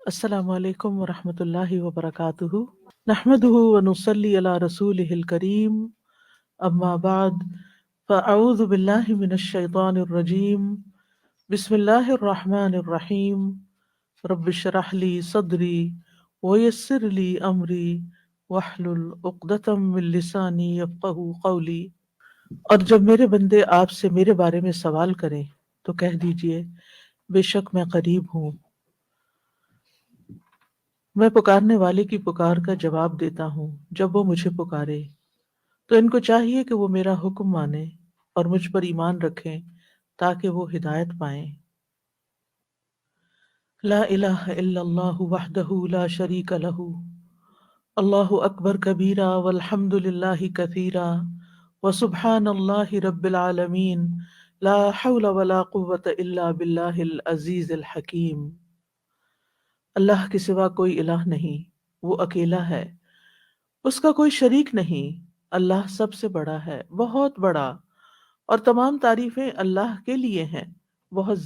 السلام علیکم ورحمۃ اللہ وبرکاتہ نحمده ونصلی علی رسولہ الکریم اما بعد فاعوذ باللہ من الشیطان الرجیم بسم اللہ الرحمن الرحیم رب اشرح لی صدری ویسر لی امری واحلل عقدۃ من لسانی یفقہوا قولی۔ اور جب میرے بندے آپ سے میرے بارے میں سوال کریں تو کہہ دیجئے بے شک میں قریب ہوں، میں پکارنے والے کی پکار کا جواب دیتا ہوں جب وہ مجھے پکارے۔ تو ان کو چاہیے کہ وہ میرا حکم مانیں اور مجھ پر ایمان رکھیں تاکہ وہ ہدایت پائیں۔ لا الہ الا اللہ وحدہ لا شریک لہ، اللہ اکبر کبیرا والحمد للہ کثیرا وسبحان اللہ رب العالمین، لا حول ولا قوة الا باللہ العزیز الحکیم۔ اللہ کے سوا کوئی الہ نہیں، وہ اکیلا ہے، اس کا کوئی شریک نہیں، اللہ سب سے بڑا ہے، بہت بڑا، اور تمام تعریفیں اللہ کے لیے ہیں، بہت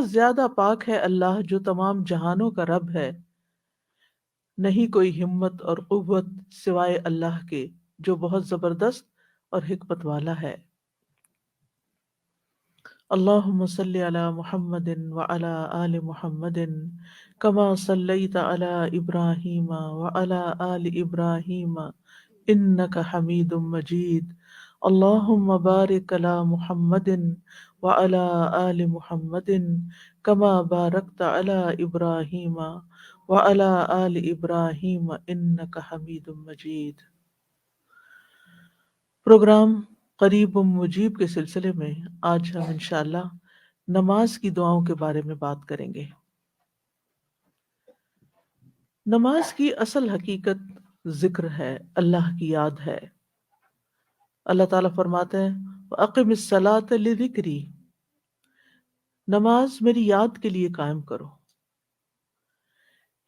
زیادہ پاک ہے اللہ جو تمام جہانوں کا رب ہے۔ نہیں کوئی ہمت اور قوت سوائے اللہ کے جو بہت زبردست اور حکمت والا ہے۔ اللہم صلی علی محمد وعلی آل محمد کما صلیت علی ابراہیم وعلی آل ابراہیم انک حمید مجید۔ اللہم بارک علی محمد وعلی آل محمد کما بارکت علی ابراہیم وعلی آل ابراہیم انک حمید مجید۔ پروگرام قریب مجیب کے سلسلے میں آج ہم انشاءاللہ نماز کی دعاؤں کے بارے میں بات کریں گے۔ نماز کی اصل حقیقت ذکر ہے، اللہ کی یاد ہے۔ اللہ تعالیٰ فرماتے ہیں وَأَقِمِ الصَّلَاةَ لِذِكْرِي، نماز میری یاد کے لیے قائم کرو،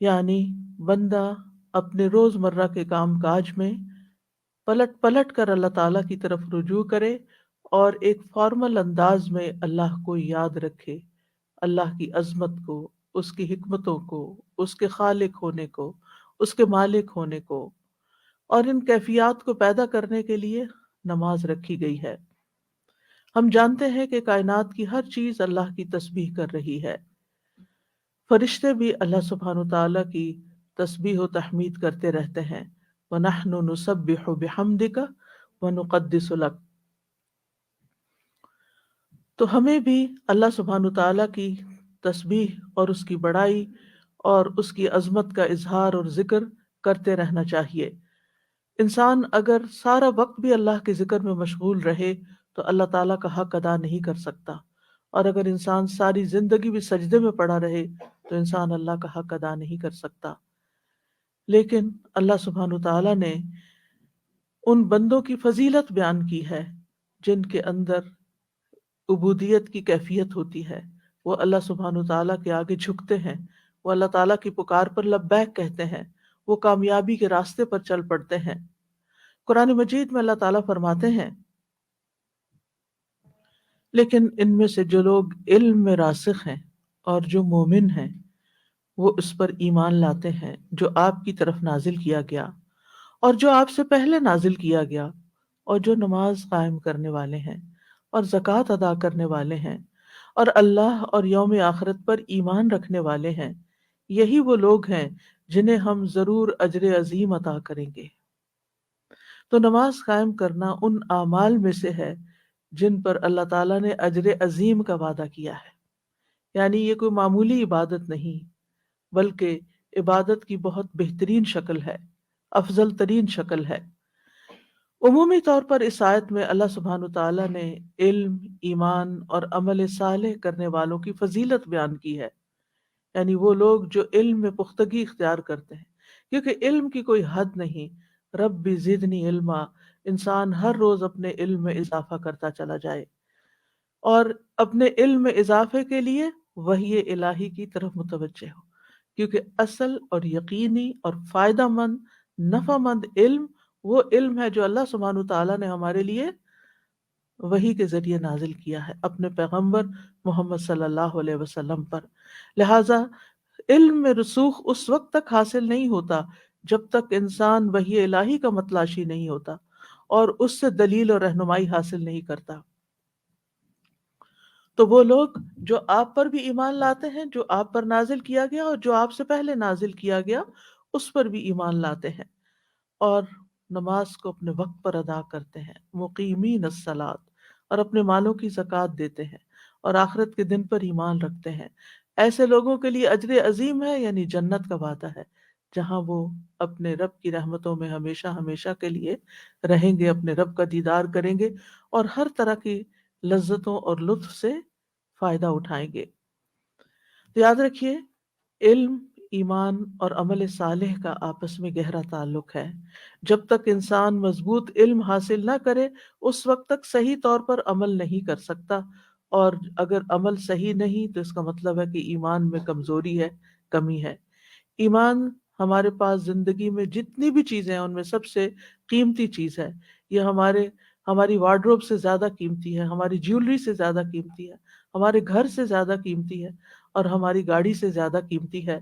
یعنی بندہ اپنے روز مرہ کے کام کاج میں پلٹ پلٹ کر اللہ تعالیٰ کی طرف رجوع کرے اور ایک فارمل انداز میں اللہ کو یاد رکھے، اللہ کی عظمت کو، اس کی حکمتوں کو، اس کے خالق ہونے کو، اس کے مالک ہونے کو، اور ان کیفیات کو پیدا کرنے کے لیے نماز رکھی گئی ہے۔ ہم جانتے ہیں کہ کائنات کی ہر چیز اللہ کی تسبیح کر رہی ہے، فرشتے بھی اللہ سبحانہ وتعالیٰ کی تسبیح و تحمید کرتے رہتے ہیں۔ وَنَحْنُ نُسَبِّحُ بِحَمْدِكَ وَنُقَدِّسُ لَكَ، تو ہمیں بھی اللہ سبحانہ وتعالیٰ کی تسبیح اور اس کی بڑائی اور اس کی عظمت کا اظہار اور ذکر کرتے رہنا چاہیے۔ انسان اگر سارا وقت بھی اللہ کے ذکر میں مشغول رہے تو اللہ تعالیٰ کا حق ادا نہیں کر سکتا، اور اگر انسان ساری زندگی بھی سجدے میں پڑا رہے تو انسان اللہ کا حق ادا نہیں کر سکتا۔ لیکن اللہ سبحانہ وتعالیٰ نے ان بندوں کی فضیلت بیان کی ہے جن کے اندر عبودیت کی کیفیت ہوتی ہے، وہ اللہ سبحانہ وتعالیٰ کے آگے جھکتے ہیں، وہ اللہ تعالیٰ کی پکار پر لبیک کہتے ہیں، وہ کامیابی کے راستے پر چل پڑتے ہیں۔ قرآن مجید میں اللہ تعالیٰ فرماتے ہیں لیکن ان میں سے جو لوگ علم میں راسخ ہیں اور جو مومن ہیں وہ اس پر ایمان لاتے ہیں جو آپ کی طرف نازل کیا گیا اور جو آپ سے پہلے نازل کیا گیا، اور جو نماز قائم کرنے والے ہیں اور زکوٰۃ ادا کرنے والے ہیں اور اللہ اور یوم آخرت پر ایمان رکھنے والے ہیں، یہی وہ لوگ ہیں جنہیں ہم ضرور اجر عظیم عطا کریں گے۔ تو نماز قائم کرنا ان اعمال میں سے ہے جن پر اللہ تعالیٰ نے اجر عظیم کا وعدہ کیا ہے، یعنی یہ کوئی معمولی عبادت نہیں بلکہ عبادت کی بہت بہترین شکل ہے، افضل ترین شکل ہے۔ عمومی طور پر اس آیت میں اللہ سبحانہ وتعالیٰ نے علم، ایمان اور عمل صالح کرنے والوں کی فضیلت بیان کی ہے، یعنی وہ لوگ جو علم میں پختگی اختیار کرتے ہیں، کیونکہ علم کی کوئی حد نہیں۔ رب زدنی علما، انسان ہر روز اپنے علم میں اضافہ کرتا چلا جائے اور اپنے علم میں اضافے کے لیے وحی الہی کی طرف متوجہ ہو، کیونکہ اصل اور یقینی اور فائدہ مند، نفع مند علم وہ علم ہے جو اللہ سبحانہ وتعالیٰ نے ہمارے لیے وحی کے ذریعے نازل کیا ہے اپنے پیغمبر محمد صلی اللہ علیہ وسلم پر۔ لہٰذا علم میں رسوخ اس وقت تک حاصل نہیں ہوتا جب تک انسان وحی الہی کا متلاشی نہیں ہوتا اور اس سے دلیل اور رہنمائی حاصل نہیں کرتا۔ تو وہ لوگ جو آپ پر بھی ایمان لاتے ہیں، جو آپ پر نازل کیا گیا اور جو آپ سے پہلے نازل کیا گیا اس پر بھی ایمان لاتے ہیں، اور نماز کو اپنے وقت پر ادا کرتے ہیں، مقیمین الصلاۃ، اور اپنے مالوں کی زکوٰۃ دیتے ہیں، اور آخرت کے دن پر ایمان رکھتے ہیں، ایسے لوگوں کے لیے اجر عظیم ہے، یعنی جنت کا وعدہ ہے، جہاں وہ اپنے رب کی رحمتوں میں ہمیشہ ہمیشہ کے لیے رہیں گے، اپنے رب کا دیدار کریں گے اور ہر طرح کی لذتوں اور لطف سے فائدہ اٹھائیں گے۔ تو یاد رکھیے، علم، ایمان اور عمل صالح کا آپس میں گہرا تعلق ہے۔ جب تک انسان مضبوط علم حاصل نہ کرے اس وقت تک صحیح طور پر عمل نہیں کر سکتا، اور اگر عمل صحیح نہیں تو اس کا مطلب ہے کہ ایمان میں کمزوری ہے، کمی ہے۔ ایمان ہمارے پاس زندگی میں جتنی بھی چیزیں ہیں ان میں سب سے قیمتی چیز ہے۔ یہ ہماری وارڈروب سے زیادہ قیمتی ہے، ہماری جیولری سے زیادہ قیمتی ہے، ہمارے گھر سے زیادہ قیمتی ہے، اور ہماری گاڑی سے زیادہ قیمتی ہے۔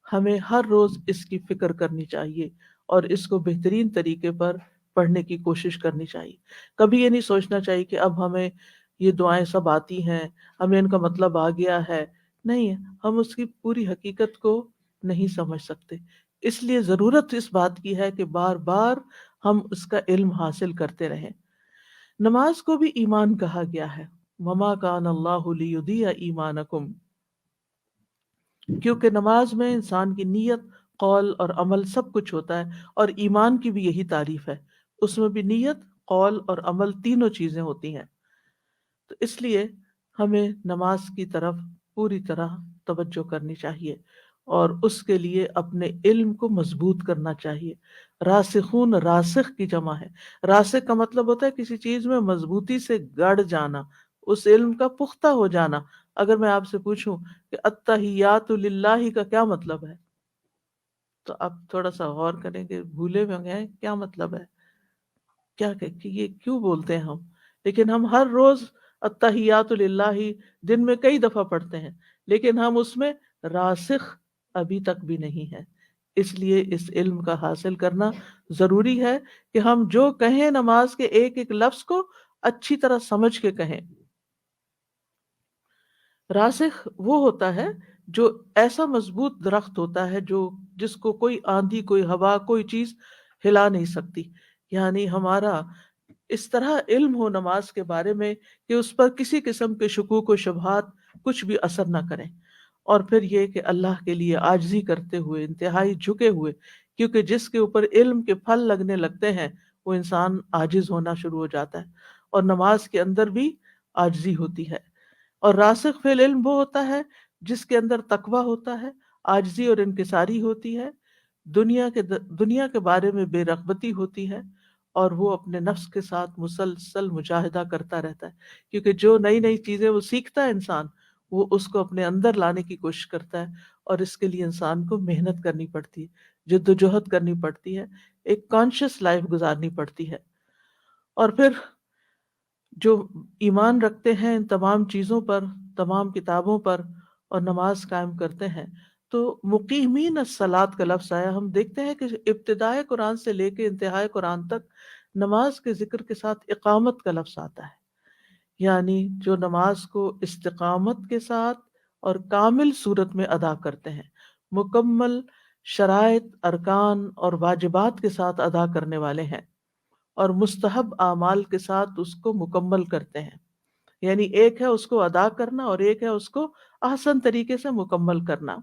ہمیں ہر روز اس کی فکر کرنی چاہیے اور اس کو بہترین طریقے پر پڑھنے کی کوشش کرنی چاہیے۔ کبھی یہ نہیں سوچنا چاہیے کہ اب ہمیں یہ دعائیں سب آتی ہیں، ہمیں ان کا مطلب آ گیا ہے۔ نہیں، ہم اس کی پوری حقیقت کو نہیں سمجھ سکتے، اس لیے ضرورت اس بات کی ہے کہ بار بار ہم اس کا علم حاصل کرتے رہیں۔ نماز کو بھی ایمان کہا گیا ہے، وما کان اللہ لیضیع ایمانکم، کیونکہ نماز میں انسان کی نیت، قول اور عمل سب کچھ ہوتا ہے، اور ایمان کی بھی یہی تعریف ہے، اس میں بھی نیت، قول اور عمل تینوں چیزیں ہوتی ہیں۔ تو اس لیے ہمیں نماز کی طرف پوری طرح توجہ کرنی چاہیے اور اس کے لیے اپنے علم کو مضبوط کرنا چاہیے۔ راسخون، راسخ کی جمع ہے، راسخ کا مطلب ہوتا ہے کسی چیز میں مضبوطی سے گڑ جانا، اس علم کا پختہ ہو جانا۔ اگر میں آپ سے پوچھوں کہ التحیات للہ کا کیا مطلب ہے، تو آپ تھوڑا سا غور کریں کہ بھولے ہوئے ہیں کیا مطلب ہے، کیا کہ یہ کیوں بولتے ہیں ہم، لیکن ہم ہر روز التحیات للہ دن میں کئی دفعہ پڑھتے ہیں، لیکن ہم اس میں راسخ ابھی تک بھی نہیں ہے۔ اس لیے اس علم کا حاصل کرنا ضروری ہے کہ ہم جو کہیں نماز کے ایک ایک لفظ کو اچھی طرح سمجھ کے کہیں۔ راسخ وہ ہوتا ہے جو ایسا مضبوط درخت ہوتا ہے جس کو کوئی آندھی، کوئی ہوا، کوئی چیز ہلا نہیں سکتی، یعنی ہمارا اس طرح علم ہو نماز کے بارے میں کہ اس پر کسی قسم کے شکوک و شبہات کچھ بھی اثر نہ کریں، اور پھر یہ کہ اللہ کے لیے عاجزی کرتے ہوئے، انتہائی جھکے ہوئے، کیونکہ جس کے اوپر علم کے پھل لگنے لگتے ہیں وہ انسان عاجز ہونا شروع ہو جاتا ہے، اور نماز کے اندر بھی عاجزی ہوتی ہے۔ اور راسخ فی العلم وہ ہوتا ہے جس کے اندر تقویٰ ہوتا ہے، عاجزی اور انکساری ہوتی ہے، دنیا کے بارے میں بے رغبتی ہوتی ہے، اور وہ اپنے نفس کے ساتھ مسلسل مجاہدہ کرتا رہتا ہے، کیونکہ جو نئی نئی چیزیں وہ سیکھتا ہے انسان، وہ اس کو اپنے اندر لانے کی کوشش کرتا ہے، اور اس کے لیے انسان کو محنت کرنی پڑتی ہے، جد و جہد کرنی پڑتی ہے، ایک کانشیس لائف گزارنی پڑتی ہے۔ اور پھر جو ایمان رکھتے ہیں ان تمام چیزوں پر، تمام کتابوں پر، اور نماز قائم کرتے ہیں، تو مقیمین الصلاۃ کا لفظ آیا۔ ہم دیکھتے ہیں کہ ابتدائے قرآن سے لے کے انتہائے قرآن تک نماز کے ذکر کے ساتھ اقامت کا لفظ آتا ہے، یعنی جو نماز کو استقامت کے ساتھ اور کامل صورت میں ادا کرتے ہیں، مکمل شرائط، ارکان اور واجبات کے ساتھ ادا کرنے والے ہیں، اور مستحب اعمال کے ساتھ اس کو مکمل کرتے ہیں۔ یعنی ایک ہے اس کو ادا کرنا اور ایک ہے اس کو احسن طریقے سے مکمل کرنا۔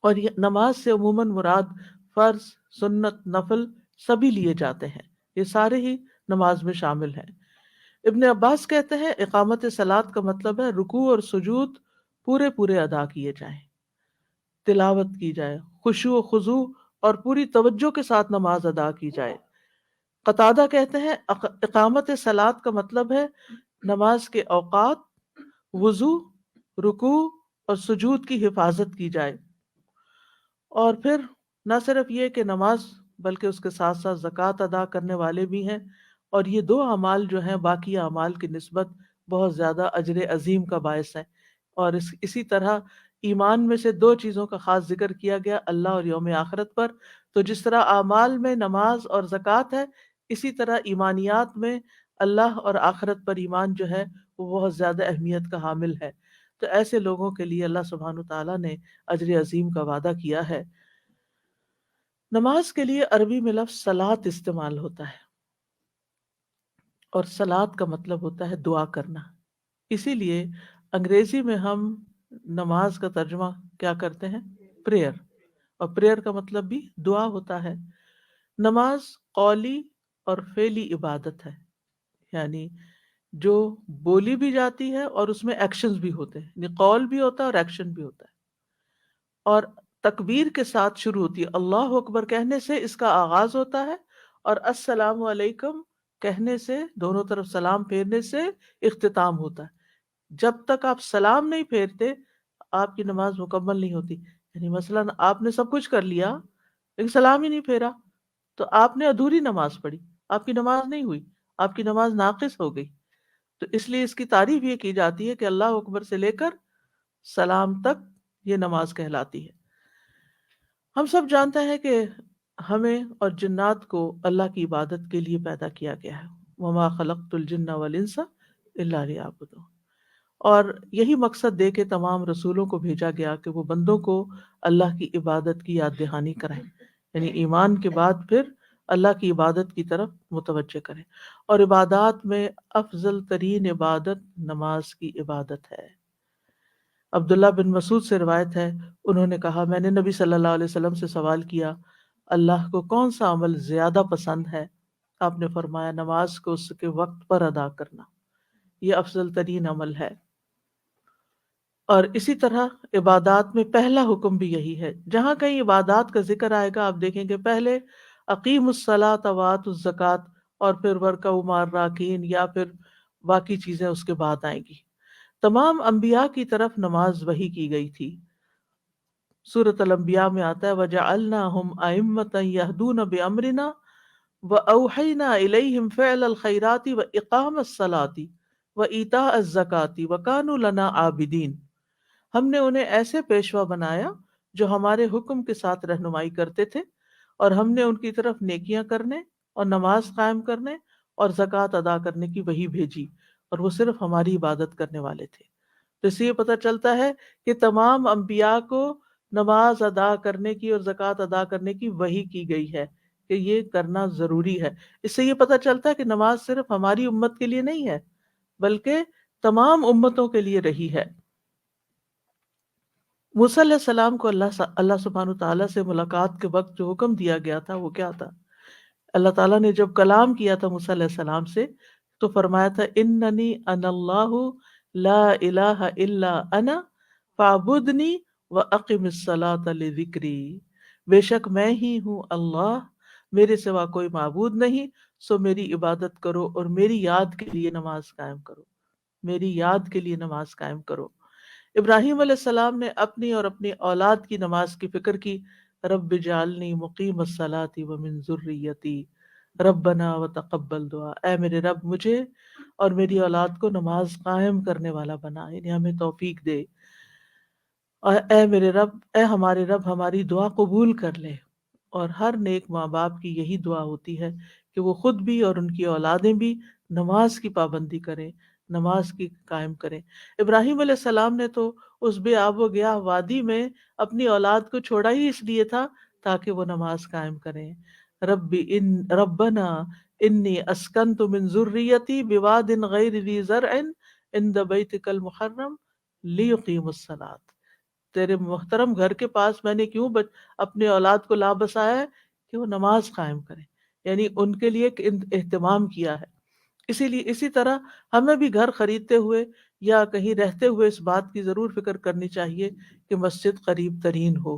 اور یہ نماز سے عموماً مراد فرض، سنت، نفل سبھی لیے جاتے ہیں، یہ سارے ہی نماز میں شامل ہیں۔ ابن عباس کہتے ہیں اقامت صلاۃ کا مطلب ہے رکوع اور سجود پورے پورے ادا کیے جائیں، تلاوت کی جائے، خشوع و خضوع اور پوری توجہ کے ساتھ نماز ادا کی جائے۔ قتادہ کہتے ہیں اقامت صلاۃ کا مطلب ہے نماز کے اوقات، وضو، رکوع اور سجود کی حفاظت کی جائے، اور پھر نہ صرف یہ کہ نماز بلکہ اس کے ساتھ ساتھ زکوٰۃ ادا کرنے والے بھی ہیں، اور یہ دو اعمال جو ہیں باقی اعمال کی نسبت بہت زیادہ اجر عظیم کا باعث ہے۔ اور اسی طرح ایمان میں سے دو چیزوں کا خاص ذکر کیا گیا، اللہ اور یوم آخرت پر۔ تو جس طرح اعمال میں نماز اور زکوٰۃ ہے، اسی طرح ایمانیات میں اللہ اور آخرت پر ایمان جو ہے وہ بہت زیادہ اہمیت کا حامل ہے۔ تو ایسے لوگوں کے لیے اللہ سبحانہ تعالیٰ نے اجر عظیم کا وعدہ کیا ہے۔ نماز کے لیے عربی میں لفظ صلاۃ استعمال ہوتا ہے، اور صلاۃ کا مطلب ہوتا ہے دعا کرنا۔ اسی لیے انگریزی میں ہم نماز کا ترجمہ کیا کرتے ہیں؟ پریئر، اور پریئر کا مطلب بھی دعا ہوتا ہے۔ نماز قولی اور فعلی عبادت ہے، یعنی جو بولی بھی جاتی ہے اور اس میں ایکشنز بھی ہوتے ہیں، یعنی قول بھی ہوتا ہے اور ایکشن بھی ہوتا ہے، اور تکبیر کے ساتھ شروع ہوتی ہے۔ اللہ اکبر کہنے سے اس کا آغاز ہوتا ہے، اور السلام علیکم کہنے سے، دونوں طرف سلام پھیرنے سے اختتام ہوتا ہے۔ جب تک آپ سلام نہیں پھیرتے آپ کی نماز مکمل نہیں ہوتی۔ یعنی مثلاً آپ نے سب کچھ کر لیا لیکن سلام ہی نہیں پھیرا تو آپ نے ادھوری نماز پڑھی، آپ کی نماز نہیں ہوئی، آپ کی نماز ناقص ہو گئی۔ تو اس لیے اس کی تعریف یہ کی جاتی ہے کہ اللہ اکبر سے لے کر سلام تک یہ نماز کہلاتی ہے۔ ہم سب جانتے ہیں کہ ہمیں اور جنات کو اللہ کی عبادت کے لیے پیدا کیا گیا ہے، وما خلقت الجن والانس الا لیعبدون، اور یہی مقصد دے کے تمام رسولوں کو بھیجا گیا کہ وہ بندوں کو اللہ کی عبادت کی یاد دہانی کریں، یعنی ایمان کے بعد پھر اللہ کی عبادت کی طرف متوجہ کریں۔ اور عبادات میں افضل ترین عبادت نماز کی عبادت ہے۔ عبداللہ بن مسعود سے روایت ہے، انہوں نے کہا میں نے نبی صلی اللہ علیہ وسلم سے سوال کیا اللہ کو کون سا عمل زیادہ پسند ہے؟ آپ نے فرمایا نماز کو اس کے وقت پر ادا کرنا، یہ افضل ترین عمل ہے۔ اور اسی طرح عبادات میں پہلا حکم بھی یہی ہے۔ جہاں کہیں عبادات کا ذکر آئے گا آپ دیکھیں گے پہلے اقیم الصلاۃ وآتوا الزکوٰۃ، اور پھر ورکعوا مع الراکعین، یا پھر باقی چیزیں اس کے بعد آئیں گی۔ تمام انبیاء کی طرف نماز وحی کی گئی تھی۔ سورۃ الانبیاء میں آتا ہے وَجَعَلْنَاهُمْ أَئِمَّةً يَهْدُونَ بِأَمْرِنَا وَأَوْحَيْنَا إِلَيْهِمْ فِعْلَ الْخَيْرَاتِ وَإِقَامَ الصَّلَاةِ وَإِيتَاءَ الزَّكَاةِ وَكَانُوا لَنَا عَابِدِينَ۔ ہم نے انہیں ایسے پیشوا بنایا جو ہمارے حکم کے ساتھ رہنمائی کرتے تھے، اور ہم نے ان کی طرف نیکیاں کرنے اور نماز قائم کرنے اور زکوٰۃ ادا کرنے کی وحی بھیجی، اور وہ صرف ہماری عبادت کرنے والے تھے۔ تو اس سے یہ پتہ چلتا ہے کہ تمام انبیاء کو نماز ادا کرنے کی اور زکوٰۃ ادا کرنے کی وحی کی گئی ہے کہ یہ کرنا ضروری ہے۔ اس سے یہ پتہ چلتا ہے کہ نماز صرف ہماری امت کے لیے نہیں ہے بلکہ تمام امتوں کے لیے رہی ہے۔ موسیٰ علیہ السلام کو اللہ سبحانہ تعالیٰ سے ملاقات کے وقت جو حکم دیا گیا تھا وہ کیا تھا؟ اللہ تعالیٰ نے جب کلام کیا تھا موسیٰ علیہ السلام سے تو فرمایا تھا اننی انا اللہ لا الہ الا انا فاعبدنی واقم الصلاۃ لذکری، بے شک میں ہی ہوں اللہ، میرے سوا کوئی معبود نہیں، سو میری عبادت کرو اور میری یاد کے لیے نماز قائم کرو، میری یاد کے لیے نماز قائم کرو۔ ابراہیم علیہ السلام نے اپنی اور اپنی اولاد کی نماز کی فکر کی، رب اجعلنی مقیم الصلاۃ ومن ذریتی ربنا وتقبل دعا، اے میرے رب مجھے اور میری اولاد کو نماز قائم کرنے والا بنا، یعنی ہمیں توفیق دے، اور اے میرے رب، اے ہمارے رب ہماری دعا قبول کر لے۔ اور ہر نیک ماں باپ کی یہی دعا ہوتی ہے کہ وہ خود بھی اور ان کی اولادیں بھی نماز کی پابندی کریں، نماز کی قائم کریں۔ ابراہیم علیہ السلام نے تو اس بے آب و گیاہ وادی میں اپنی اولاد کو چھوڑا ہی اس لیے تھا تاکہ وہ نماز قائم کریں۔ ربنا انی اسکنت من ذریتی بواد غیر ذی زرع عند بیتک المحرم لیقیموا الصلاۃ، تیرے محترم گھر کے پاس میں نے کیوں اپنے اولاد کو لا بسایا ہے کہ وہ نماز قائم کریں، یعنی ان کے لیے ایک اہتمام کیا ہے۔ اسی طرح ہمیں بھی گھر خریدتے ہوئے یا کہیں رہتے ہوئے اس بات کی ضرور فکر کرنی چاہیے کہ مسجد قریب ترین ہو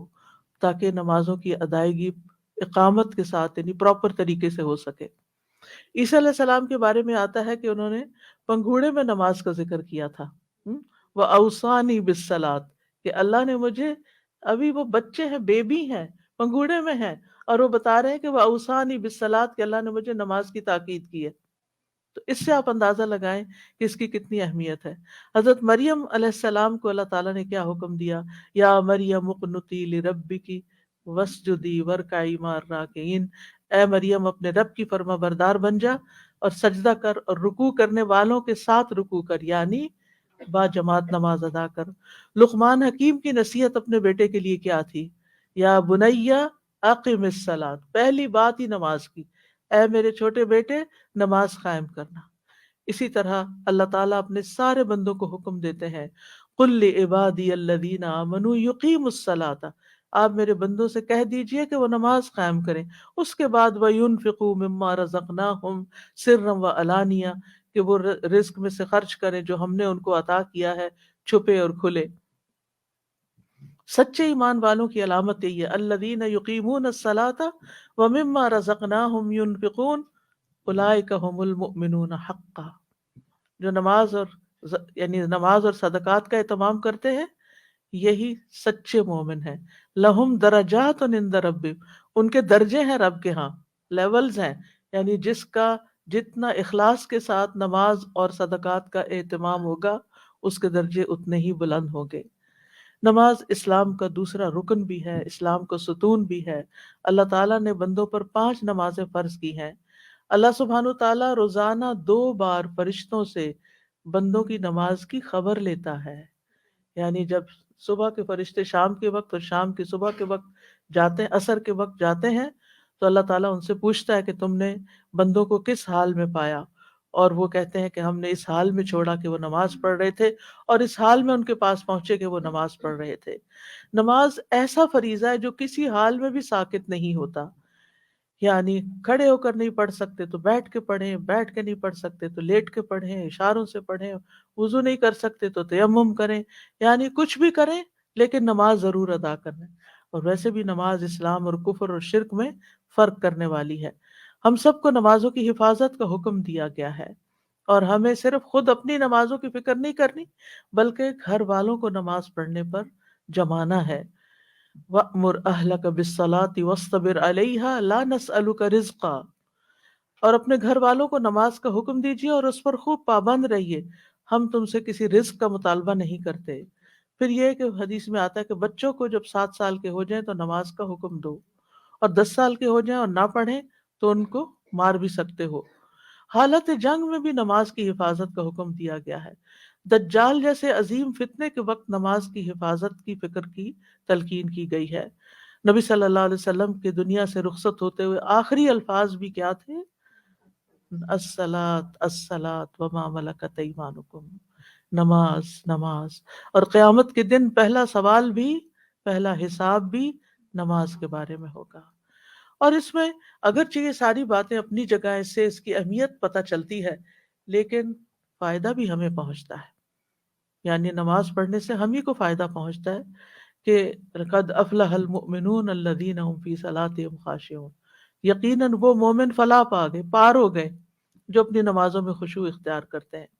تاکہ نمازوں کی ادائیگی اقامت کے ساتھ یعنی پراپر طریقے سے ہو سکے۔ عیسیٰ علیہ السلام کے بارے میں آتا ہے کہ انہوں نے پنگھوڑے میں نماز کا ذکر کیا تھا، وَأَوْصَانِي بِالصَّلَاةِ، کہ اللہ نے مجھے، ابھی وہ بچے ہیں، بیبی ہیں، پنگھوڑے میں ہیں، اور وہ بتا رہے ہیں کہ وَأَوْصَانِي بِالصَّلَاةِ کہ اللہ نے مجھے نماز کی تاکید کی ہے۔ تو اس سے آپ اندازہ لگائیں کہ اس کی کتنی اہمیت ہے۔ حضرت مریم علیہ السلام کو اللہ تعالیٰ نے کیا حکم دیا؟ یا مریم اقنتی لربکی واسجدی وارکعی مع الراکعین، اے مریم اپنے رب کی فرما بردار بن جا اور سجدہ کر اور رکوع کرنے والوں کے ساتھ رکوع کر، یعنی با جماعت نماز ادا کر۔ لقمان حکیم کی نصیحت اپنے بیٹے کے لیے کیا تھی؟ یا بنیا اقم الصلاۃ، پہلی بات ہی نماز کی، اے میرے چھوٹے بیٹے نماز قائم کرنا۔ اسی طرح اللہ تعالیٰ اپنے سارے بندوں کو حکم دیتے ہیں، قل لعبادی الذین آمنوا یقیموا الصلاۃ، آپ میرے بندوں سے کہہ دیجئے کہ وہ نماز قائم کریں۔ اس کے بعد وَيُنْفِقُوا مِمَّا رَزَقْنَاهُمْ سِرًّا وَعَلَانِيَةً، کہ وہ رزق میں سے خرچ کریں جو ہم نے ان کو عطا کیا ہے، چھپے اور کھلے۔ سچے ایمان والوں کی علامت یہی ہے، الذین یقیمون الصلاۃ ومما رزقناہم ینفقون اولئک هم المؤمنون حقا، جو نماز اور یعنی نماز اور صدقات کا اہتمام کرتے ہیں یہی سچے مومن ہیں۔ لہم درجات عند ربہم، ان کے درجے ہیں رب کے ہاں، لیولز ہیں، یعنی جس کا جتنا اخلاص کے ساتھ نماز اور صدقات کا اہتمام ہوگا اس کے درجے اتنے ہی بلند ہوں گے۔ نماز اسلام کا دوسرا رکن بھی ہے، اسلام کا ستون بھی ہے۔ اللہ تعالیٰ نے بندوں پر 5 نمازیں فرض کی ہیں۔ اللہ سبحانہ تعالیٰ روزانہ 2 بار فرشتوں سے بندوں کی نماز کی خبر لیتا ہے، یعنی جب صبح کے فرشتے شام کے وقت اور شام کی صبح کے وقت جاتے ہیں، عصر کے وقت جاتے ہیں، تو اللہ تعالیٰ ان سے پوچھتا ہے کہ تم نے بندوں کو کس حال میں پایا، اور وہ کہتے ہیں کہ ہم نے اس حال میں چھوڑا کہ وہ نماز پڑھ رہے تھے، اور اس حال میں ان کے پاس پہنچے کہ وہ نماز پڑھ رہے تھے۔ نماز ایسا فریضہ ہے جو کسی حال میں بھی ساقط نہیں ہوتا، یعنی کھڑے ہو کر نہیں پڑھ سکتے تو بیٹھ کے پڑھیں، بیٹھ کے نہیں پڑھ سکتے تو لیٹ کے پڑھیں، اشاروں سے پڑھیں، وضو نہیں کر سکتے تو تیمم کریں، یعنی کچھ بھی کریں لیکن نماز ضرور ادا کریں۔ اور ویسے بھی نماز اسلام اور کفر اور شرک میں فرق کرنے والی ہے۔ ہم سب کو نمازوں کی حفاظت کا حکم دیا گیا ہے، اور ہمیں صرف خود اپنی نمازوں کی فکر نہیں کرنی بلکہ گھر والوں کو نماز پڑھنے پر جمانا ہے۔ وَأْمُرْ أَهْلَكَ بِالصَّلَاةِ وَاصْطَبِرْ عَلَيْهَا لَا نَسْأَلُكَ رِزْقًا، اور اپنے گھر والوں کو نماز کا حکم دیجیے اور اس پر خوب پابند رہیے، ہم تم سے کسی رزق کا مطالبہ نہیں کرتے۔ پھر یہ کہ حدیث میں آتا ہے کہ بچوں کو جب 7 سال کے ہو جائیں تو نماز کا حکم دو، اور 10 سال کے ہو جائیں اور نہ پڑھیں تو ان کو مار بھی سکتے ہو۔ حالت جنگ میں بھی نماز کی حفاظت کا حکم دیا گیا ہے۔ دجال جیسے عظیم فتنے کے وقت نماز کی حفاظت کی فکر کی تلقین کی گئی ہے۔ نبی صلی اللہ علیہ وسلم کے دنیا سے رخصت ہوتے ہوئے آخری الفاظ بھی کیا تھے؟ الصلاۃ الصلاۃ وما ملکت ایمانکم، نماز نماز۔ اور قیامت کے دن پہلا سوال بھی، پہلا حساب بھی نماز کے بارے میں ہوگا۔ اور اس میں اگرچہ یہ ساری باتیں اپنی جگہ، اس سے اس کی اہمیت پتہ چلتی ہے، لیکن فائدہ بھی ہمیں پہنچتا ہے، یعنی نماز پڑھنے سے ہم ہی کو فائدہ پہنچتا ہے کہ قد افلح المؤمنون الذین هم فی صلاتهم خاشعون، یقیناً وہ مومن فلاح پا گئے، پار ہو گئے جو اپنی نمازوں میں خشوع اختیار کرتے ہیں۔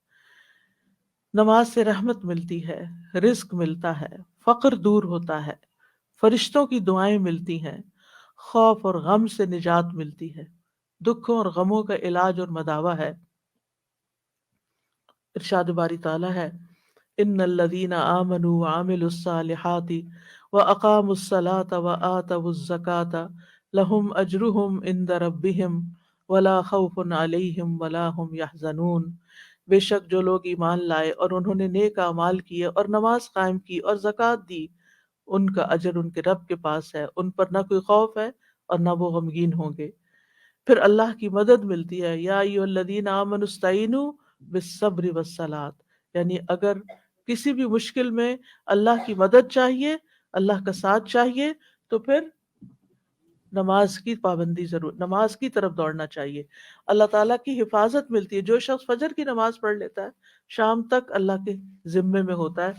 نماز سے رحمت ملتی ہے، رزق ملتا ہے، فقر دور ہوتا ہے، فرشتوں کی دعائیں ملتی ہیں، خوف اور غم سے نجات ملتی ہے، دکھوں اور غموں کا علاج اور مداوع ہے۔ ارشاد باری تعالیٰ ہے، ان الذین آمنوا وعملوا الصالحات واقاموا الصلاة وآتوا الزکاة لهم اجرهم عند ربهم ولا خوف علیہم ولا هم يحزنون، بے شک جو لوگ ایمان لائے اور انہوں نے نیک اعمال کیے اور نماز قائم کی اور زکوٰۃ دی، ان کا اجر ان کے رب کے پاس ہے، ان پر نہ کوئی خوف ہے اور نہ وہ غمگین ہوں گے۔ پھر اللہ کی مدد ملتی ہے، یا ایھا الذین آمنوا استعینوا بالصبر والصلاۃ، یعنی اگر کسی بھی مشکل میں اللہ کی مدد چاہیے، اللہ کا ساتھ چاہیے، تو پھر نماز کی پابندی ضرور، نماز کی طرف دوڑنا چاہیے۔ اللہ تعالیٰ کی حفاظت ملتی ہے، جو شخص فجر کی نماز پڑھ لیتا ہے شام تک اللہ کے ذمے میں ہوتا ہے،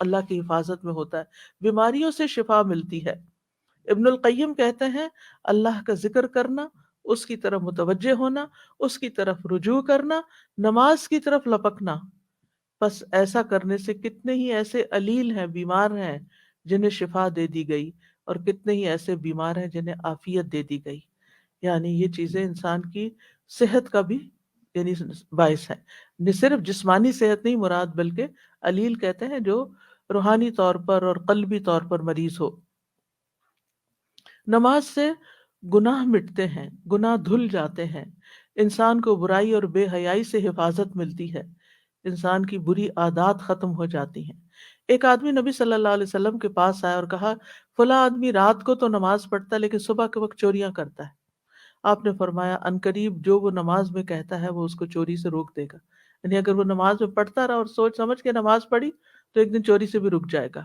اللہ کی حفاظت میں ہوتا ہے، بیماریوں سے شفا ملتی ہے۔ ابن القیم کہتے ہیں، اللہ کا ذکر کرنا، اس کی طرف متوجہ ہونا، اس کی طرف رجوع کرنا، نماز کی طرف لپکنا، بس ایسا کرنے سے کتنے ہی ایسے علیل ہیں، بیمار ہیں جنہیں شفا دے دی گئی، اور کتنے ہی ایسے بیمار ہیں جنہیں عافیت دے دی گئی۔ یعنی یہ چیزیں انسان کی صحت کا بھی یعنی باعث ہے، صرف جسمانی صحت نہیں مراد، بلکہ علیل کہتے ہیں جو روحانی طور پر اور قلبی طور پر مریض ہو۔ نماز سے گناہ مٹتے ہیں، گناہ دھل جاتے ہیں، انسان کو برائی اور بے حیائی سے حفاظت ملتی ہے، انسان کی بری عادات ختم ہو جاتی ہیں۔ ایک آدمی نبی صلی اللہ علیہ وسلم کے پاس آیا اور کہا فلاں آدمی رات کو تو نماز پڑھتا ہے لیکن صبح کے وقت چوریاں کرتا ہے۔ آپ نے فرمایا عنقریب جو وہ نماز میں کہتا ہے وہ اس کو چوری سے روک دے گا، یعنی اگر وہ نماز میں پڑھتا رہا اور سوچ سمجھ کے نماز پڑھی تو ایک دن چوری سے بھی رک جائے گا۔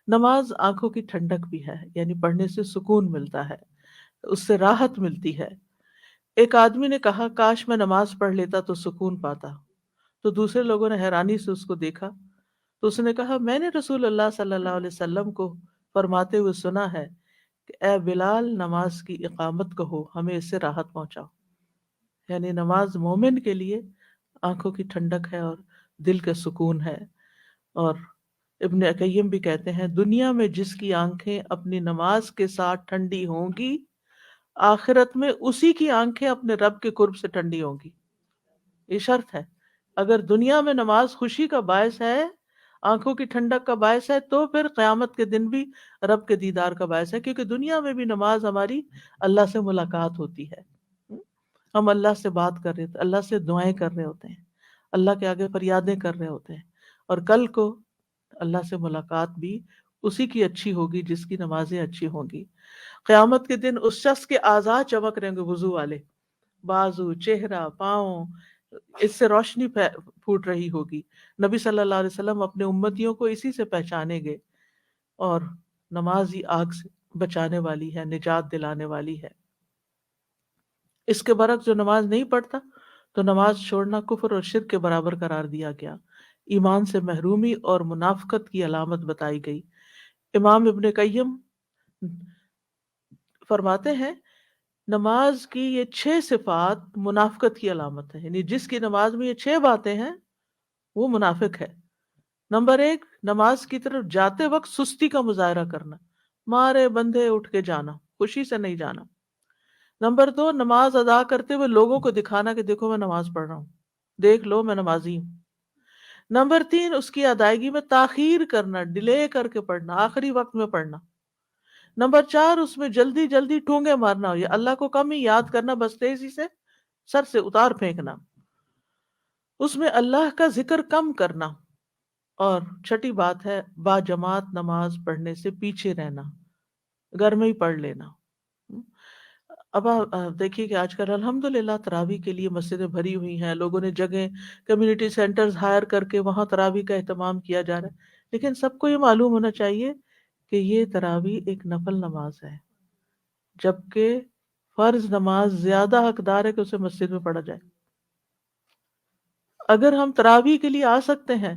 نماز آنکھوں کی ٹھنڈک بھی ہے، یعنی پڑھنے سے سکون ملتا ہے، اس سے راحت ملتی ہے۔ ایک آدمی نے کہا کاش میں نماز پڑھ لیتا تو سکون پاتا، تو دوسرے لوگوں نے حیرانی سے اس کو دیکھا، تو اس نے کہا میں نے رسول اللہ صلی اللہ علیہ وسلم کو فرماتے ہوئے سنا ہے کہ اے بلال نماز کی اقامت کہو، ہمیں اس سے راحت پہنچاؤ۔ یعنی نماز مومن کے لیے آنکھوں کی ٹھنڈک ہے اور دل کا سکون ہے۔ اور ابن قیم بھی کہتے ہیں دنیا میں جس کی آنکھیں اپنی نماز کے ساتھ ٹھنڈی ہوں گی، آخرت میں اسی کی آنکھیں اپنے رب کے قرب سے ٹھنڈی ہوں گی۔ یہ شرط ہے، اگر دنیا میں نماز خوشی کا باعث ہے، آنکھوں کی ٹھنڈک کا باعث ہے، تو پھر قیامت کے دن بھی رب کے دیدار کا باعث ہے، کیونکہ دنیا میں بھی نماز ہماری اللہ سے ملاقات ہوتی ہے، ہم اللہ سے بات کر رہے ہوتے ہیں، اللہ سے دعائیں کر رہے ہوتے ہیں، اللہ کے آگے فریادیں کر رہے ہوتے ہیں، اور کل کو اللہ سے ملاقات بھی اسی کی اچھی ہوگی جس کی نمازیں اچھی ہوں گی۔ قیامت کے دن اس شخص کے اعضاء چمک رہیں گے، وضو والے بازو، چہرہ، پاؤں، اس سے روشنی پھوٹ رہی ہوگی۔ نبی صلی اللہ علیہ وسلم اپنے امتیوں کو اسی سے پہچانیں گے، اور نماز ہی آگ سے بچانے والی ہے، نجات دلانے والی ہے۔ اس کے برعکس جو نماز نہیں پڑھتا تو نماز چھوڑنا کفر اور شرک کے برابر قرار دیا گیا، ایمان سے محرومی اور منافقت کی علامت بتائی گئی۔ امام ابن قیم فرماتے ہیں نماز کی یہ 6 صفات منافقت کی علامت ہے، یعنی جس کی نماز میں یہ 6 باتیں ہیں وہ منافق ہے۔ نمبر 1، نماز کی طرف جاتے وقت سستی کا مظاہرہ کرنا، مارے بندھے اٹھ کے جانا، خوشی سے نہیں جانا۔ نمبر 2، نماز ادا کرتے ہوئے لوگوں کو دکھانا کہ دیکھو میں نماز پڑھ رہا ہوں، دیکھ لو میں نمازی ہوں۔ نمبر 3، اس کی ادائیگی میں تاخیر کرنا، ڈیلے کر کے پڑھنا، آخری وقت میں پڑھنا۔ نمبر 4، اس میں جلدی جلدی ٹونگے مارنا، یا اللہ کو کم ہی یاد کرنا، بس تیزی سے سر سے اتار پھینکنا۔ اس میں اللہ کا ذکر کم کرنا۔ اور چھٹی بات ہے با جماعت نماز پڑھنے سے پیچھے رہنا، گھر میں ہی پڑھ لینا۔ اب آپ دیکھیے کہ آج کل الحمدللہ تراویح کے لیے مسجدیں بھری ہوئی ہیں، لوگوں نے جگہ کمیونٹی سینٹرز ہائر کر کے وہاں تراویح کا اہتمام کیا جا رہا ہے، لیکن سب کو یہ معلوم ہونا چاہیے کہ یہ تراویح ایک نفل نماز ہے، جبکہ فرض نماز زیادہ حقدار ہے کہ اسے مسجد میں پڑھا جائے۔ اگر ہم تراویح کے لیے آ سکتے ہیں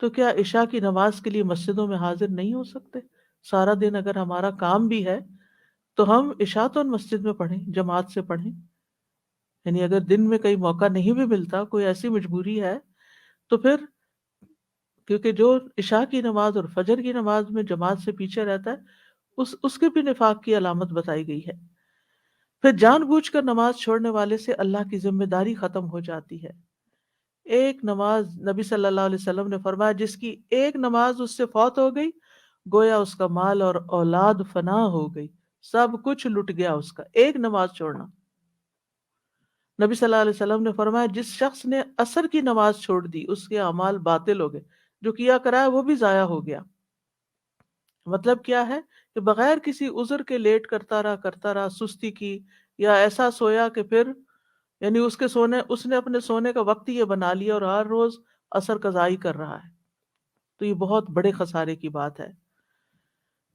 تو کیا عشاء کی نماز کے لیے مسجدوں میں حاضر نہیں ہو سکتے؟ سارا دن اگر ہمارا کام بھی ہے تو ہم عشاء تو مسجد میں پڑھیں، جماعت سے پڑھیں۔ یعنی اگر دن میں کئی موقع نہیں بھی ملتا، کوئی ایسی مجبوری ہے، تو پھر کیونکہ جو عشاء کی نماز اور فجر کی نماز میں جماعت سے پیچھے رہتا ہے اس کے بھی نفاق کی علامت بتائی گئی ہے۔ پھر جان بوجھ کر نماز چھوڑنے والے سے اللہ کی ذمہ داری ختم ہو جاتی ہے۔ ایک نماز، نبی صلی اللہ علیہ وسلم نے فرمایا جس کی ایک نماز اس سے فوت ہو گئی گویا اس کا مال اور اولاد فنا ہو گئی، سب کچھ لٹ گیا اس کا، ایک نماز چھوڑنا۔ نبی صلی اللہ علیہ وسلم نے فرمایا جس شخص نے عصر کی نماز چھوڑ دی اس کے اعمال باطل ہو گئے، جو کیا کرا ہے وہ بھی ضائع ہو گیا۔ مطلب کیا ہے کہ بغیر کسی عذر کے لیٹ کرتا رہا، سستی کی، یا ایسا سویا کہ پھر یعنی اس نے اپنے سونے کا وقت یہ بنا لیا اور ہر روز عصر قضائی کر رہا ہے، تو یہ بہت بڑے خسارے کی بات ہے۔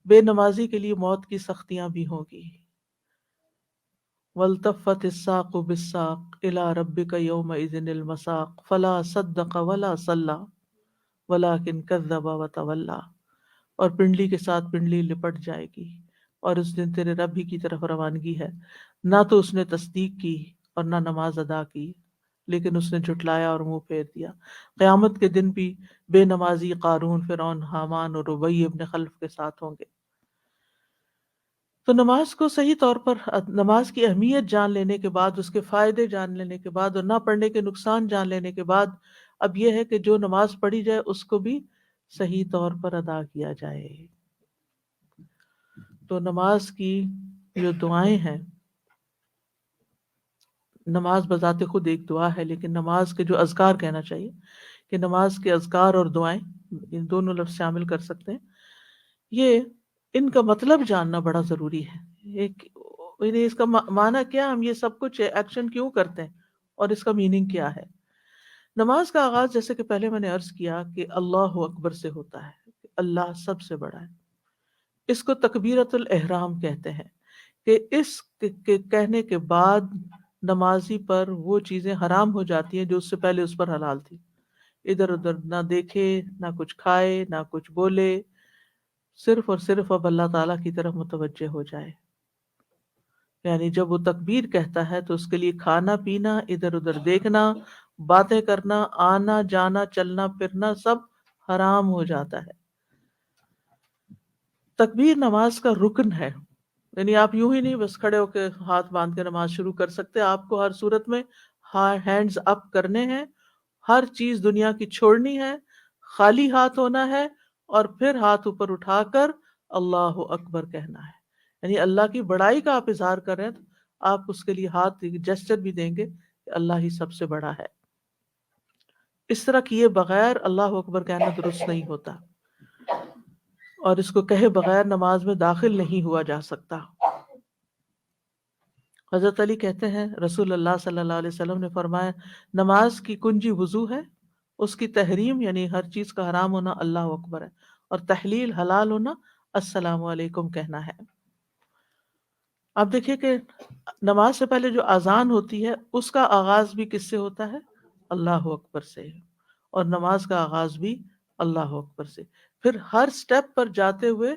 بے نمازی کے لیے موت کی سختیاں بھی ہوں گی۔ وَالْتَفَّتِ السَّاقُ بِالسَّاقِ إِلَىٰ رَبِّكَ يَوْمَئِذٍ الْمَسَاقُ فَلَا صَدَّقَ وَلَا صَلَّىٰ وَلَٰكِنْ كَذَّبَ وَتَوَلَّىٰ، اور پنڈلی کے ساتھ پنڈلی لپٹ جائے گی، اور اس دن تیرے رب ہی کی طرف روانگی ہے، نہ تو اس نے تصدیق کی اور نہ نماز ادا کی، لیکن اس نے جھٹلایا اور منہ پھیر دیا۔ قیامت کے دن بھی بے نمازی قارون، فرعون، حامان اور ابی ابن خلف کے ساتھ ہوں گے۔ تو نماز کو صحیح طور پر، نماز کی اہمیت جان لینے کے بعد، اس کے فائدے جان لینے کے بعد اور نہ پڑھنے کے نقصان جان لینے کے بعد، اب یہ ہے کہ جو نماز پڑھی جائے اس کو بھی صحیح طور پر ادا کیا جائے۔ تو نماز کی جو دعائیں ہیں، نماز بذات خود ایک دعا ہے، لیکن نماز کے جو اذکار، کہنا چاہیے کہ نماز کے اذکار اور دعائیں، ان دونوں لفظ شامل کر سکتے ہیں، یہ ان کا مطلب جاننا بڑا ضروری ہے۔ ایک یعنی اس کا معنی کیا، ہم یہ سب کچھ ایکشن کیوں کرتے ہیں اور اس کا میننگ کیا ہے۔ نماز کا آغاز، جیسے کہ پہلے میں نے عرض کیا، کہ اللہ اکبر سے ہوتا ہے، کہ اللہ سب سے بڑا ہے۔ اس کو تکبیرۃ الاحرام کہتے ہیں، کہ اس کے کہنے کے بعد نمازی پر وہ چیزیں حرام ہو جاتی ہیں جو اس سے پہلے اس پر حلال تھی۔ ادھر ادھر نہ دیکھے، نہ کچھ کھائے، نہ کچھ بولے، صرف اور صرف اب اللہ تعالیٰ کی طرف متوجہ ہو جائے۔ یعنی جب وہ تکبیر کہتا ہے تو اس کے لیے کھانا پینا، ادھر ادھر دیکھنا، باتیں کرنا، آنا جانا، چلنا پھرنا، سب حرام ہو جاتا ہے۔ تکبیر نماز کا رکن ہے، یعنی آپ یوں ہی نہیں بس کھڑے ہو کے ہاتھ باندھ کے نماز شروع کر سکتے، آپ کو ہر صورت میں ہینڈز اپ کرنے ہیں، ہر چیز دنیا کی چھوڑنی ہے، خالی ہاتھ ہونا ہے، اور پھر ہاتھ اوپر اٹھا کر اللہ اکبر کہنا ہے۔ یعنی اللہ کی بڑائی کا آپ اظہار کر رہے ہیں تو آپ اس کے لیے ہاتھ جسچر بھی دیں گے کہ اللہ ہی سب سے بڑا ہے۔ اس طرح کیے بغیر اللہ اکبر کہنا درست نہیں ہوتا، اور اس کو کہے بغیر نماز میں داخل نہیں ہوا جا سکتا۔ حضرت علی کہتے ہیں، رسول اللہ صلی اللہ علیہ وسلم نے فرمایا، نماز کی کنجی وضو ہے، اس کی تحریم یعنی ہر چیز کا حرام ہونا اللہ اکبر ہے، اور تحلیل حلال ہونا السلام علیکم کہنا ہے۔ آپ دیکھیے کہ نماز سے پہلے جو اذان ہوتی ہے اس کا آغاز بھی کس سے ہوتا ہے؟ اللہ اکبر سے، اور نماز کا آغاز بھی اللہ اکبر سے، پھر ہر سٹیپ پر جاتے ہوئے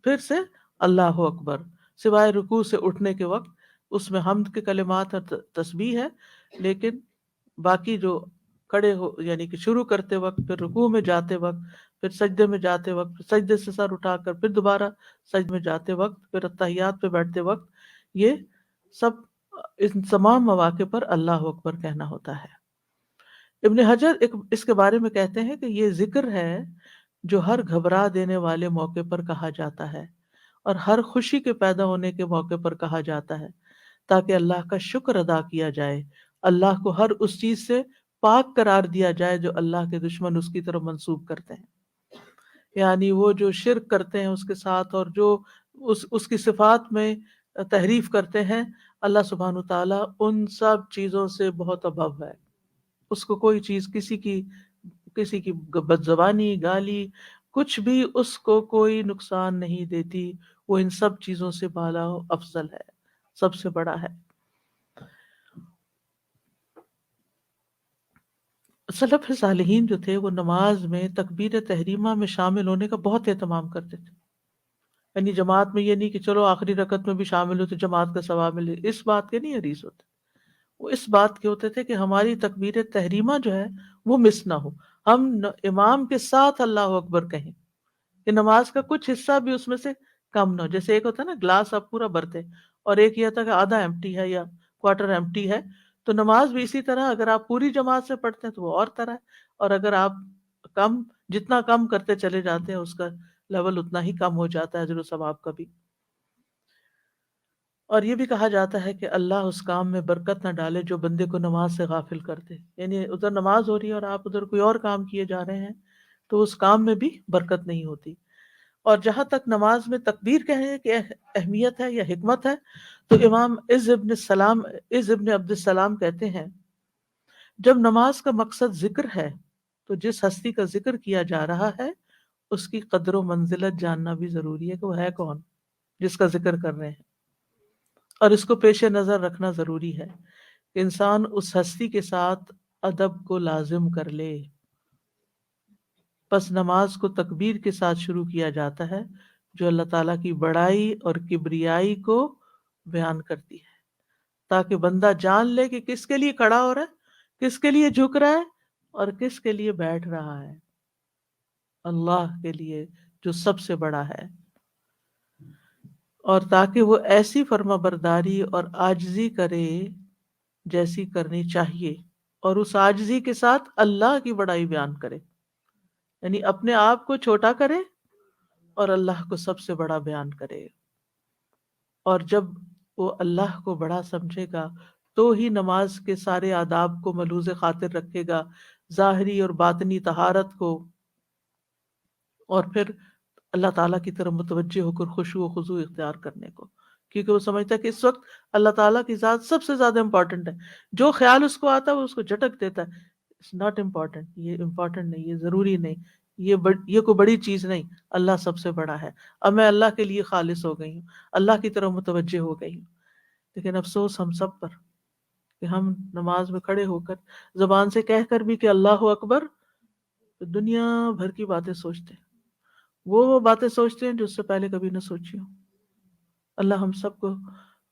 پھر سے اللہ اکبر، سوائے رکوع سے اٹھنے کے وقت، اس میں حمد کے کلمات اور تسبیح ہے، لیکن باقی جو کھڑے ہو یعنی کہ شروع کرتے وقت، پھر رکوع میں جاتے وقت، پھر سجدے میں جاتے وقت، پھر سجدے سے سر اٹھا کر پھر دوبارہ سجدے میں جاتے وقت، پھر اتحیات پہ بیٹھتے وقت، یہ سب ان تمام مواقع پر اللہ اکبر کہنا ہوتا ہے۔ ابن حجر اس کے بارے میں کہتے ہیں کہ یہ ذکر ہے جو ہر گھبرا دینے والے موقع پر کہا جاتا ہے، اور ہر خوشی کے پیدا ہونے کے موقع پر کہا جاتا ہے، تاکہ اللہ کا شکر ادا کیا جائے، اللہ کو ہر اس چیز سے پاک قرار دیا جائے جو اللہ کے دشمن اس کی طرف منسوب کرتے ہیں۔ یعنی وہ جو شرک کرتے ہیں اس کے ساتھ، اور جو اس کی صفات میں تحریف کرتے ہیں، اللہ سبحانہ تعالیٰ ان سب چیزوں سے بہت ابو ہے۔ اس کو کوئی چیز، کسی کی بد زبانی، گالی، کچھ بھی اس کو کوئی نقصان نہیں دیتی، وہ ان سب چیزوں سے بالا و افضل ہے، سب سے بڑا ہے۔ سلف صالحین جو تھے وہ نماز میں تکبیر تحریمہ میں شامل ہونے کا بہت اہتمام کرتے تھے، یعنی جماعت میں یہ نہیں کہ چلو آخری رکعت میں بھی شامل ہو تو جماعت کا ثواب ملے، اس بات کے نہیں حریص ہوتے، وہ اس بات کے ہوتے تھے کہ ہماری تکبیر تحریمہ جو ہے وہ مس نہ ہو، ہم امام کے ساتھ اللہ اکبر کہیں، کہ نماز کا کچھ حصہ بھی اس میں سے کم نہ ہو۔ جیسے ایک ہوتا ہے نا گلاس آپ پورا بھرتے، اور ایک یہ ہوتا ہے کہ آدھا ایمٹی ہے یا کوارٹر ایمٹی ہے، تو نماز بھی اسی طرح، اگر آپ پوری جماعت سے پڑھتے ہیں تو وہ اور طرح ہے، اور اگر آپ کم، جتنا کم کرتے چلے جاتے ہیں اس کا لیول اتنا ہی کم ہو جاتا ہے اجر و ثواب کا بھی۔ اور یہ بھی کہا جاتا ہے کہ اللہ اس کام میں برکت نہ ڈالے جو بندے کو نماز سے غافل کر دے، یعنی ادھر نماز ہو رہی ہے اور آپ ادھر کوئی اور کام کیے جا رہے ہیں تو اس کام میں بھی برکت نہیں ہوتی۔ اور جہاں تک نماز میں تکبیر کہنے کی اہمیت ہے یا حکمت ہے، تو امام عز ابن عبد السلام کہتے ہیں، جب نماز کا مقصد ذکر ہے تو جس ہستی کا ذکر کیا جا رہا ہے اس کی قدر و منزلت جاننا بھی ضروری ہے کہ وہ ہے کون جس کا ذکر کر رہے ہیں، اور اس کو پیش نظر رکھنا ضروری ہے کہ انسان اس ہستی کے ساتھ ادب کو لازم کر لے۔ پس نماز کو تکبیر کے ساتھ شروع کیا جاتا ہے جو اللہ تعالیٰ کی بڑائی اور کبریائی کو بیان کرتی ہے، تاکہ بندہ جان لے کہ کس کے لیے کھڑا ہو رہا ہے، کس کے لیے جھک رہا ہے، اور کس کے لیے بیٹھ رہا ہے، اللہ کے لیے جو سب سے بڑا ہے۔ اور تاکہ وہ ایسی فرما برداری اور عاجزی کرے جیسی کرنی چاہیے، اور اس عاجزی کے ساتھ اللہ کی بڑائی بیان کرے، یعنی اپنے آپ کو چھوٹا کرے اور اللہ کو سب سے بڑا بیان کرے۔ اور جب وہ اللہ کو بڑا سمجھے گا تو ہی نماز کے سارے آداب کو ملحوظ خاطر رکھے گا، ظاہری اور باطنی طہارت کو، اور پھر اللہ تعالیٰ کی طرف متوجہ ہو کر خشوع و خضوع اختیار کرنے کو، کیونکہ وہ سمجھتا ہے کہ اس وقت اللہ تعالیٰ کی ذات سب سے زیادہ امپورٹنٹ ہے۔ جو خیال اس کو آتا ہے وہ اس کو جھٹک دیتا ہے، اٹس ناٹ امپورٹنٹ، یہ امپورٹنٹ نہیں، یہ ضروری نہیں، یہ کوئی بڑی چیز نہیں، اللہ سب سے بڑا ہے، اب میں اللہ کے لیے خالص ہو گئی ہوں، اللہ کی طرف متوجہ ہو گئی ہوں۔ لیکن افسوس ہم سب پر کہ ہم نماز میں کھڑے ہو کر زبان سے کہہ کر بھی کہ اللہ اکبر، دنیا بھر کی باتیں سوچتے ہیں، وہ باتیں سوچتے ہیں جو اس سے پہلے کبھی نہ سوچی ہوں۔ اللہ ہم سب کو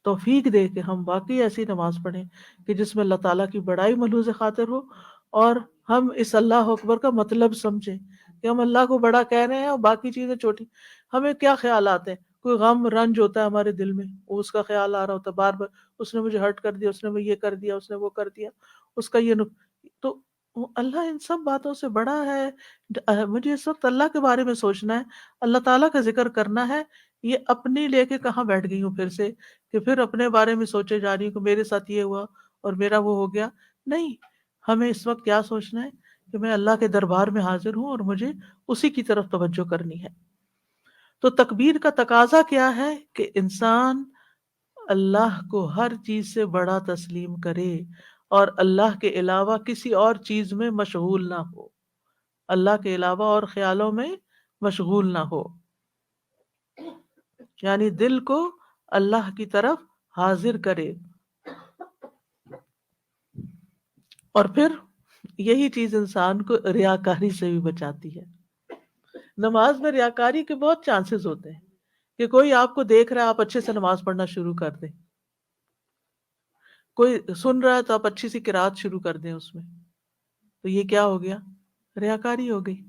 توفیق دے کہ ہم واقعی ایسی نماز پڑھیں کہ جس میں اللہ تعالیٰ کی بڑائی ملحوظ خاطر ہو، اور ہم اس اللہ اکبر کا مطلب سمجھیں کہ ہم اللہ کو بڑا کہہ رہے ہیں اور باقی چیزیں چھوٹی۔ ہمیں کیا خیال آتے ہیں، کوئی غم رنج ہوتا ہے ہمارے دل میں، وہ اس کا خیال آ رہا ہوتا ہے بار بار، اس نے مجھے ہرٹ کر دیا، اس نے مجھے یہ کر دیا، اس نے وہ کر دیا، اس کا یہ تو اللہ ان سب باتوں سے بڑا ہے۔ مجھے اس وقت اللہ کے بارے میں سوچنا ہے، اللہ تعالیٰ کا ذکر کرنا ہے۔ یہ اپنی لے کے کہاں بیٹھ گئی ہوں پھر سے کہ پھر اپنے بارے میں سوچے جا رہی ہوں کہ میرے ساتھ یہ ہوا اور میرا وہ ہو گیا۔ نہیں، ہمیں اس وقت کیا سوچنا ہے کہ میں اللہ کے دربار میں حاضر ہوں اور مجھے اسی کی طرف توجہ کرنی ہے۔ تو تکبیر کا تقاضا کیا ہے کہ انسان اللہ کو ہر چیز سے بڑا تسلیم کرے اور اللہ کے علاوہ کسی اور چیز میں مشغول نہ ہو، اللہ کے علاوہ اور خیالوں میں مشغول نہ ہو، یعنی دل کو اللہ کی طرف حاضر کرے۔ اور پھر یہی چیز انسان کو ریاکاری سے بھی بچاتی ہے۔ نماز میں ریاکاری کے بہت چانسز ہوتے ہیں کہ کوئی آپ کو دیکھ رہا ہے، آپ اچھے سے نماز پڑھنا شروع کر دیں، کوئی سن رہا ہے تو آپ اچھی سی قرات شروع کر دیں اس میں، تو یہ کیا ہو گیا؟ ریاکاری ہو گئی۔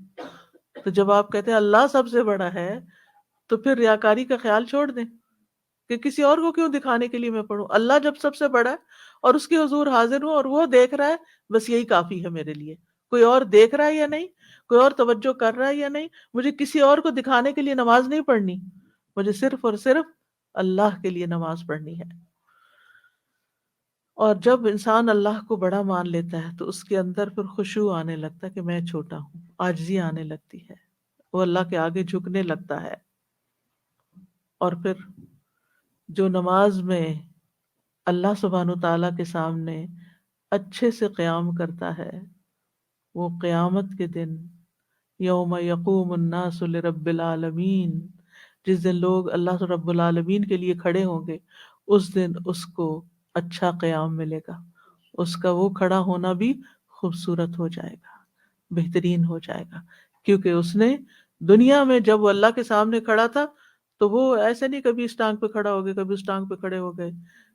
تو جب آپ کہتے ہیں اللہ سب سے بڑا ہے تو پھر ریاکاری کا خیال چھوڑ دیں کہ کسی اور کو کیوں دکھانے کے لیے میں پڑھوں، اللہ جب سب سے بڑا ہے اور اس کے حضور حاضر ہوں اور وہ دیکھ رہا ہے، بس یہی کافی ہے میرے لیے۔ کوئی اور دیکھ رہا ہے یا نہیں، کوئی اور توجہ کر رہا ہے یا نہیں، مجھے کسی اور کو دکھانے کے لیے نماز نہیں پڑھنی، مجھے صرف اور صرف اللہ کے لیے نماز پڑھنی ہے۔ اور جب انسان اللہ کو بڑا مان لیتا ہے تو اس کے اندر پھر خشوع آنے لگتا ہے کہ میں چھوٹا ہوں، عاجزی آنے لگتی ہے، وہ اللہ کے آگے جھکنے لگتا ہے۔ اور پھر جو نماز میں اللہ سبحانہ تعالیٰ کے سامنے اچھے سے قیام کرتا ہے، وہ قیامت کے دن یوم یقوم الناس لرب العالمین، جس دن لوگ اللہ رب العالمین کے لیے کھڑے ہوں گے، اس دن اس کو اچھا قیام ملے گا، اس کا وہ کھڑا ہونا بھی خوبصورت ہو جائے گا، بہترین ہو جائے گا، کیونکہ اس نے دنیا میں جب وہ اللہ کے سامنے کھڑا تھا تو وہ ایسے نہیں کبھی اس ٹانگ پہ کھڑا ہو گئے، کبھی اس ٹانگ پہ کھڑے ہو گئے،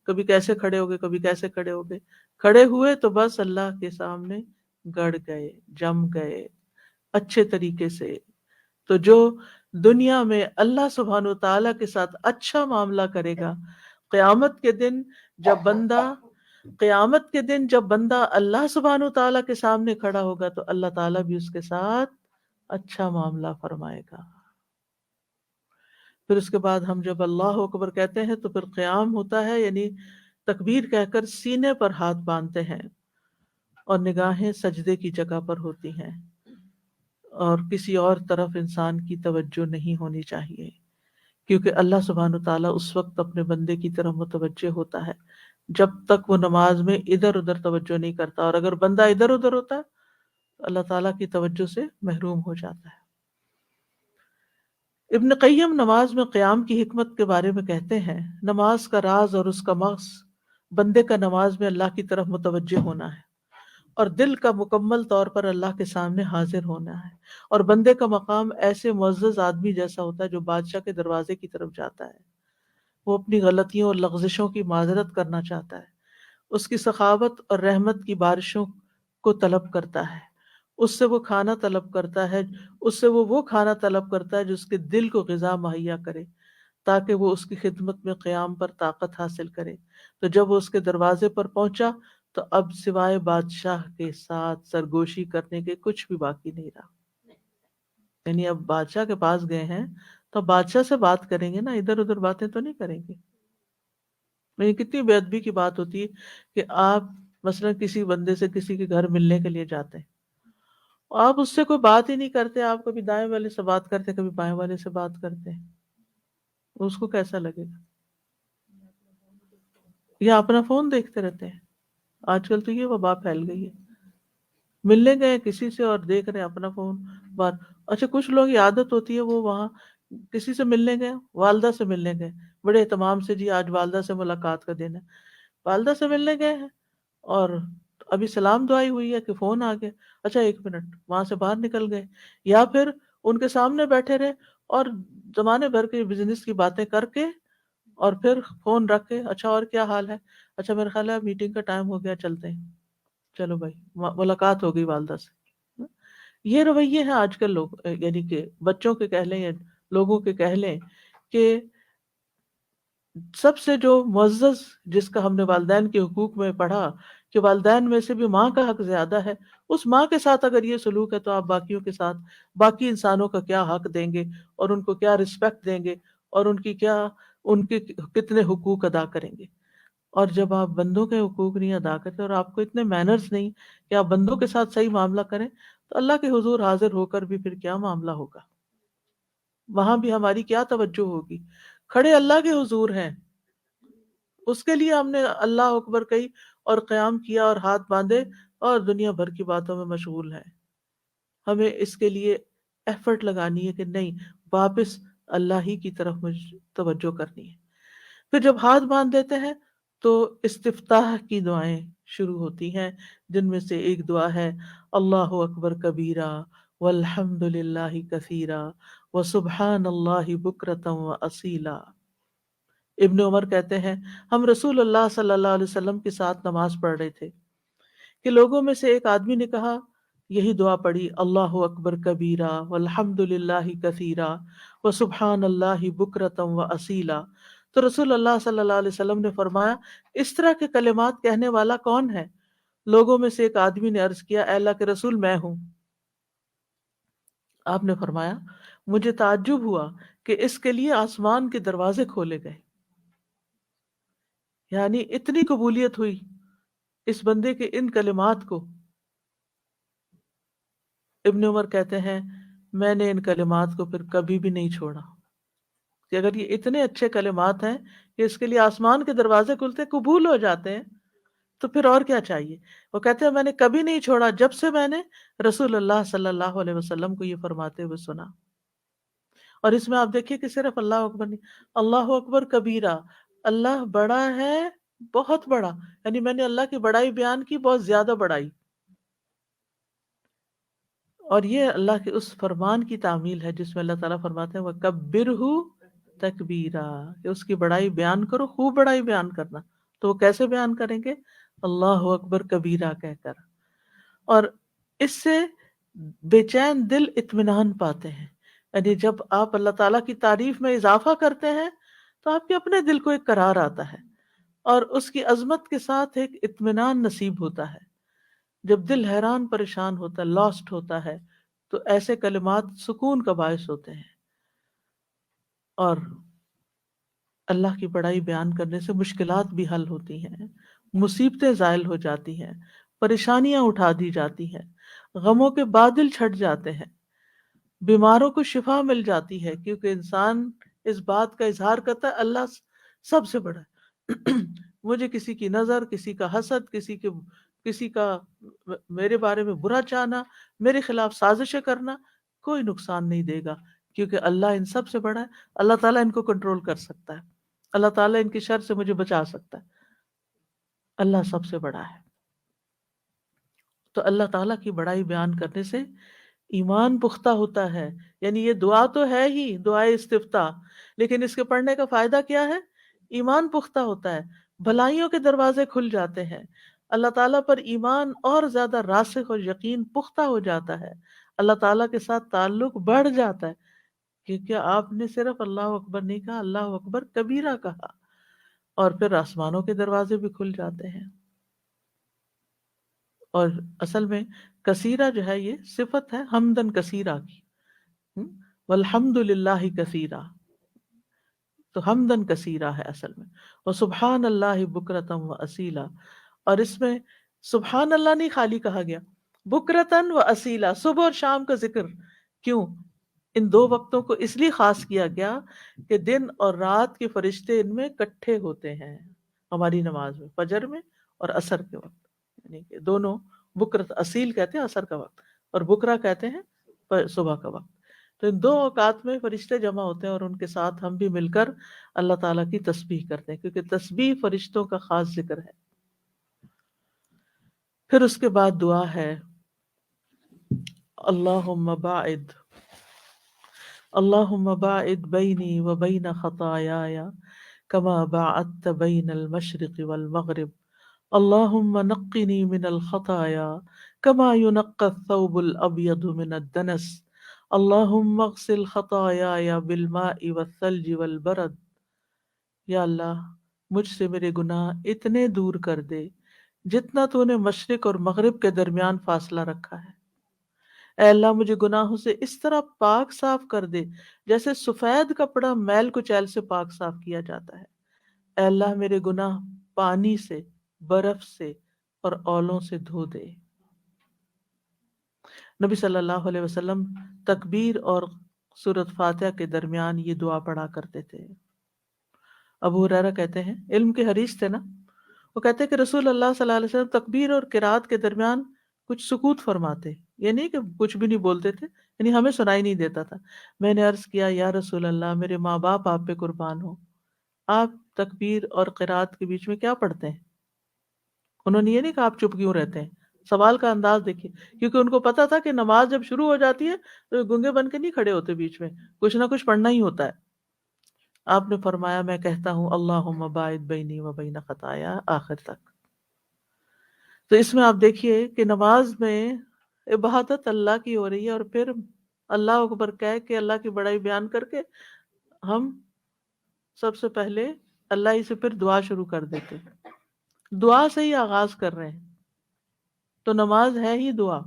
کبھی کیسے کھڑے ہو گئے، کبھی کیسے کھڑے ہو گئے، کھڑے ہوئے تو بس اللہ کے سامنے گڑ گئے، جم گئے اچھے طریقے سے۔ تو جو دنیا میں اللہ سبحانہ تعالیٰ کے ساتھ اچھا معاملہ کرے گا، قیامت کے دن جب بندہ قیامت کے دن جب بندہ اللہ سبحانہ تعالیٰ کے سامنے کھڑا ہوگا تو اللہ تعالیٰ بھی اس کے ساتھ اچھا معاملہ فرمائے گا۔ پھر اس کے بعد ہم جب اللہ اکبر کہتے ہیں تو پھر قیام ہوتا ہے، یعنی تکبیر کہہ کر سینے پر ہاتھ باندھتے ہیں اور نگاہیں سجدے کی جگہ پر ہوتی ہیں، اور کسی اور طرف انسان کی توجہ نہیں ہونی چاہیے، کیونکہ اللہ سبحانہ تعالیٰ اس وقت اپنے بندے کی طرف متوجہ ہوتا ہے جب تک وہ نماز میں ادھر ادھر توجہ نہیں کرتا، اور اگر بندہ ادھر ادھر ہوتا ہے تو اللہ تعالیٰ کی توجہ سے محروم ہو جاتا ہے۔ ابن قیم نماز میں قیام کی حکمت کے بارے میں کہتے ہیں، نماز کا راز اور اس کا مغز بندے کا نماز میں اللہ کی طرف متوجہ ہونا ہے، اور دل کا مکمل طور پر اللہ کے سامنے حاضر ہونا ہے، اور بندے کا مقام ایسے معزز آدمی جیسا ہوتا ہے جو بادشاہ کے دروازے کی طرف جاتا ہے، وہ اپنی غلطیوں اور لغزشوں کی معذرت کرنا چاہتا ہے، اس کی سخاوت اور رحمت کی بارشوں کو طلب کرتا ہے، اس سے وہ کھانا طلب کرتا ہے، اس سے وہ کھانا طلب کرتا ہے جو اس کے دل کو غذا مہیا کرے، تاکہ وہ اس کی خدمت میں قیام پر طاقت حاصل کرے۔ تو جب وہ اس کے دروازے پر پہنچا تو اب سوائے بادشاہ کے ساتھ سرگوشی کرنے کے کچھ بھی باقی نہیں رہا۔ یعنی اب بادشاہ کے پاس گئے ہیں تو بادشاہ سے بات کریں گے نا، ادھر ادھر باتیں تو نہیں کریں گے۔ یہ کتنی بے ادبی کی بات ہوتی ہے کہ آپ مثلا کسی بندے سے کسی کے گھر ملنے کے لیے جاتے ہیں، آپ اس سے کوئی بات ہی نہیں کرتے، آپ کبھی دائیں والے سے بات کرتے کبھی بائیں والے سے بات کرتے ہیں، اس کو کیسا لگے گا؟ یا اپنا فون دیکھتے رہتے ہیں۔ آج کل تو یہ وبا پھیل گئی ہے، ملنے گئے کسی سے اور دیکھ رہے ہیں اپنا فون بات۔ اچھا کچھ لوگ کی عادت ہوتی ہے وہ وہاں کسی سے ملنے گئے، والدہ سے ملنے گئے، بڑے اہتمام سے، جی آج والدہ سے ملاقات کا دن ہے، والدہ سے ملنے گئے ہیں اور ابھی سلام دعائی ہوئی ہے کہ فون آ گیا، اچھا ایک منٹ، وہاں سے باہر نکل گئے، یا پھر ان کے سامنے بیٹھے رہے اور زمانے بھر کے بزنس کی باتیں کر کے اور پھر فون رکھ کے، اچھا اور کیا حال ہے، اچھا میرا خیال ہے میٹنگ کا ٹائم ہو گیا چلتے ہیں، چلو بھائی ملاقات ہو گئی والدہ سے۔ یہ رویے ہیں آج کل لوگ، یعنی کہ بچوں کے کہہ لیں یا لوگوں کے کہہ لیں کہ سب سے جو معزز جس کا ہم نے والدین کے حقوق میں پڑھا کہ والدین میں سے بھی ماں کا حق زیادہ ہے، اس ماں کے ساتھ اگر یہ سلوک ہے تو آپ باقیوں کے ساتھ باقی انسانوں کا کیا حق دیں گے اور ان کو کیا رسپیکٹ دیں گے اور ان کے کتنے حقوق ادا کریں گے۔ اور جب آپ بندوں کے حقوق نہیں ادا کرتے اور آپ کو اتنے مینرز نہیں کہ آپ بندوں کے ساتھ صحیح معاملہ کریں، تو اللہ کے حضور حاضر ہو کر بھی پھر کیا معاملہ ہوگا؟ وہاں بھی ہماری کیا توجہ ہوگی؟ کھڑے اللہ کے حضور ہیں، اس کے لیے ہم نے اللہ اکبر کہی اور قیام کیا اور ہاتھ باندھے اور دنیا بھر کی باتوں میں مشغول ہیں۔ ہمیں اس کے لیے ایفرٹ لگانی ہے کہ نہیں، واپس اللہ ہی کی طرف توجہ کرنی ہے۔ پھر جب ہاتھ باندھ دیتے ہیں تو استفتاح کی دعائیں شروع ہوتی ہیں، جن میں سے ایک دعا ہے اللہ اکبر کبیرہ والحمد للہ کثیرہ وسبحان اللہ بکرۃ واصیلا۔ ابن عمر کہتے ہیں ہم رسول اللہ صلی اللہ علیہ وسلم کے ساتھ نماز پڑھ رہے تھے کہ لوگوں میں سے ایک آدمی نے کہا، یہی دعا پڑھی، اللہ اکبر کبیرہ والحمد للہ کثیرہ وسبحان اللہ بکرۃ واصیلا۔ تو رسول اللہ صلی اللہ علیہ وسلم نے فرمایا، اس طرح کے کلمات کہنے والا کون ہے؟ لوگوں میں سے ایک آدمی نے عرض کیا، اے اللہ کے رسول میں ہوں۔ آپ نے فرمایا، مجھے تعجب ہوا کہ اس کے لیے آسمان کے دروازے کھولے گئے، یعنی اتنی قبولیت ہوئی اس بندے کے ان کلمات کو۔ ابن عمر کہتے ہیں میں نے ان کلمات کو پھر کبھی بھی نہیں چھوڑا، کہ اگر یہ اتنے اچھے کلمات ہیں کہ اس کے لیے آسمان کے دروازے کھلتے قبول ہو جاتے ہیں تو پھر اور کیا چاہیے۔ وہ کہتے ہیں میں نے کبھی نہیں چھوڑا جب سے میں نے رسول اللہ صلی اللہ علیہ وسلم کو یہ فرماتے ہوئے سنا۔ اور اس میں آپ دیکھیے کہ صرف اللہ اکبر نہیں، اللہ اکبر کبیرہ، اللہ بڑا ہے، بہت بڑا، یعنی میں نے اللہ کی بڑائی بیان کی، بہت زیادہ بڑائی۔ اور یہ اللہ کے اس فرمان کی تعمیل ہے جس میں اللہ تعالیٰ فرماتے ہیں وَكَبِّرْهُ تَكْبِيرًا، کہ اس کی بڑائی بیان کرو، خوب بڑائی بیان کرنا۔ تو وہ کیسے بیان کریں گے؟ اللہ اکبر کبیرہ کہہ کر۔ اور اس سے بے چین دل اطمینان پاتے ہیں، یعنی جب آپ اللہ تعالیٰ کی تعریف میں اضافہ کرتے ہیں تو آپ کے اپنے دل کو ایک قرار آتا ہے اور اس کی عظمت کے ساتھ ایک اطمینان نصیب ہوتا ہے۔ جب دل حیران پریشان ہوتا ہے، لاسٹ ہوتا ہے، تو ایسے کلمات سکون کا باعث ہوتے ہیں۔ اور اللہ کی بڑائی بیان کرنے سے مشکلات بھی حل ہوتی ہیں، مصیبتیں زائل ہو جاتی ہیں، پریشانیاں اٹھا دی جاتی ہیں، غموں کے بادل چھٹ جاتے ہیں، بیماروں کو شفا مل جاتی ہے، کیونکہ انسان اس بات کا اظہار کرتا ہے اللہ سب سے بڑا ہے۔ مجھے کسی کی نظر، کسی کا حسد، کسی کا میرے بارے میں برا چاہنا، میرے خلاف سازشیں کرنا کوئی نقصان نہیں دے گا، کیونکہ اللہ ان سب سے بڑا ہے۔ اللہ تعالیٰ ان کو کنٹرول کر سکتا ہے، اللہ تعالیٰ ان کی شر سے مجھے بچا سکتا ہے، اللہ سب سے بڑا ہے۔ تو اللہ تعالیٰ کی بڑائی بیان کرنے سے ایمان پختہ ہوتا ہے۔ یعنی یہ دعا تو ہے ہی دعائے استفتاح، لیکن اس کے پڑھنے کا فائدہ کیا ہے؟ ایمان پختہ ہوتا ہے، بھلائیوں کے دروازے کھل جاتے ہیں، اللہ تعالیٰ پر ایمان اور زیادہ راسخ اور یقین پختہ ہو جاتا ہے، اللہ تعالیٰ کے ساتھ تعلق بڑھ جاتا ہے۔ کہ کیا آپ نے صرف اللہ اکبر نہیں کہا، اللہ اکبر کبیرہ کہا، اور پھر آسمانوں کے دروازے بھی کھل جاتے ہیں۔ اور اصل میں کثیرہ جو ہے یہ صفت ہے حمدن کثیرہ کی، والحمد للہ کثیرہ، تو حمدن کثیرہ ہے اصل میں، وہ سبحان اللہ بکرتم و اصیلا، اور اس میں سبحان اللہ نہیں خالی کہا گیا، بکرتن و اصیلا، صبح اور شام کا ذکر کیوں؟ ان دو وقتوں کو اس لیے خاص کیا گیا کہ دن اور رات کے فرشتے ان میں کٹھے ہوتے ہیں ہماری نماز میں، فجر میں اور عصر کے وقت، یعنی کہ دونوں، بکرت اصیل کہتے ہیں عصر کا وقت، اور بکرا کہتے ہیں صبح کا وقت۔ تو ان دو اوقات میں فرشتے جمع ہوتے ہیں، اور ان کے ساتھ ہم بھی مل کر اللہ تعالیٰ کی تسبیح کرتے ہیں، کیونکہ تسبیح فرشتوں کا خاص ذکر ہے۔ پھر اس کے بعد دعا ہے اللہم باعد، اللہم باعد بینی و بین خطایایا کما باعدت بین المشرق والمغرب، اللہم نقنی من الخطایا کما ینقی الثوب الابیض من الدنس، اللہم اغسل خطایایا بالماء والثلج والبرد۔ یا اللہ مجھ سے میرے گناہ اتنے دور کر دے جتنا تو نے مشرق اور مغرب کے درمیان فاصلہ رکھا ہے۔ اے اللہ مجھے گناہوں سے اس طرح پاک صاف کر دے جیسے سفید کپڑا میل کچیل سے پاک صاف کیا جاتا ہے۔ اے اللہ میرے گناہ پانی سے، برف سے اور اولوں سے دھو دے۔ نبی صلی اللہ علیہ وسلم تکبیر اور سورۃ فاتحہ کے درمیان یہ دعا پڑھا کرتے تھے۔ ابو ہریرہ کہتے ہیں، علم کے حریص تھے نا، وہ کہتے ہیں کہ رسول اللہ صلی اللہ علیہ وسلم تکبیر اور قرات کے درمیان کچھ سکوت فرماتے، یہ نہیں کہ کچھ بھی نہیں بولتے تھے، یعنی ہمیں سنائی نہیں دیتا تھا۔ میں نے عرض کیا یا رسول اللہ میرے ماں باپ آپ پہ قربان ہو، آپ تکبیر اور قرات کے بیچ میں کیا پڑھتے ہیں؟ انہوں نے یہ نہیں کہا آپ چپ کیوں رہتے ہیں، سوال کا انداز دیکھیے، کیونکہ ان کو پتا تھا کہ نماز جب شروع ہو جاتی ہے تو گنگے بن کے نہیں کھڑے ہوتے، بیچ میں کچھ نہ کچھ پڑھنا ہی ہوتا ہے۔ آپ نے فرمایا میں کہتا ہوں اللہم باعد بینی و بین خطایا، آخر تک۔ تو اس میں آپ دیکھیے کہ نماز میں عبادت اللہ کی ہو رہی ہے، اور پھر اللہ اکبر کہہ کے اللہ کی بڑائی بیان کر کے ہم سب سے پہلے اللہ ہی سے پھر دعا شروع کر دیتے ہیں، دعا سے ہی آغاز کر رہے ہیں، تو نماز ہے ہی دعا۔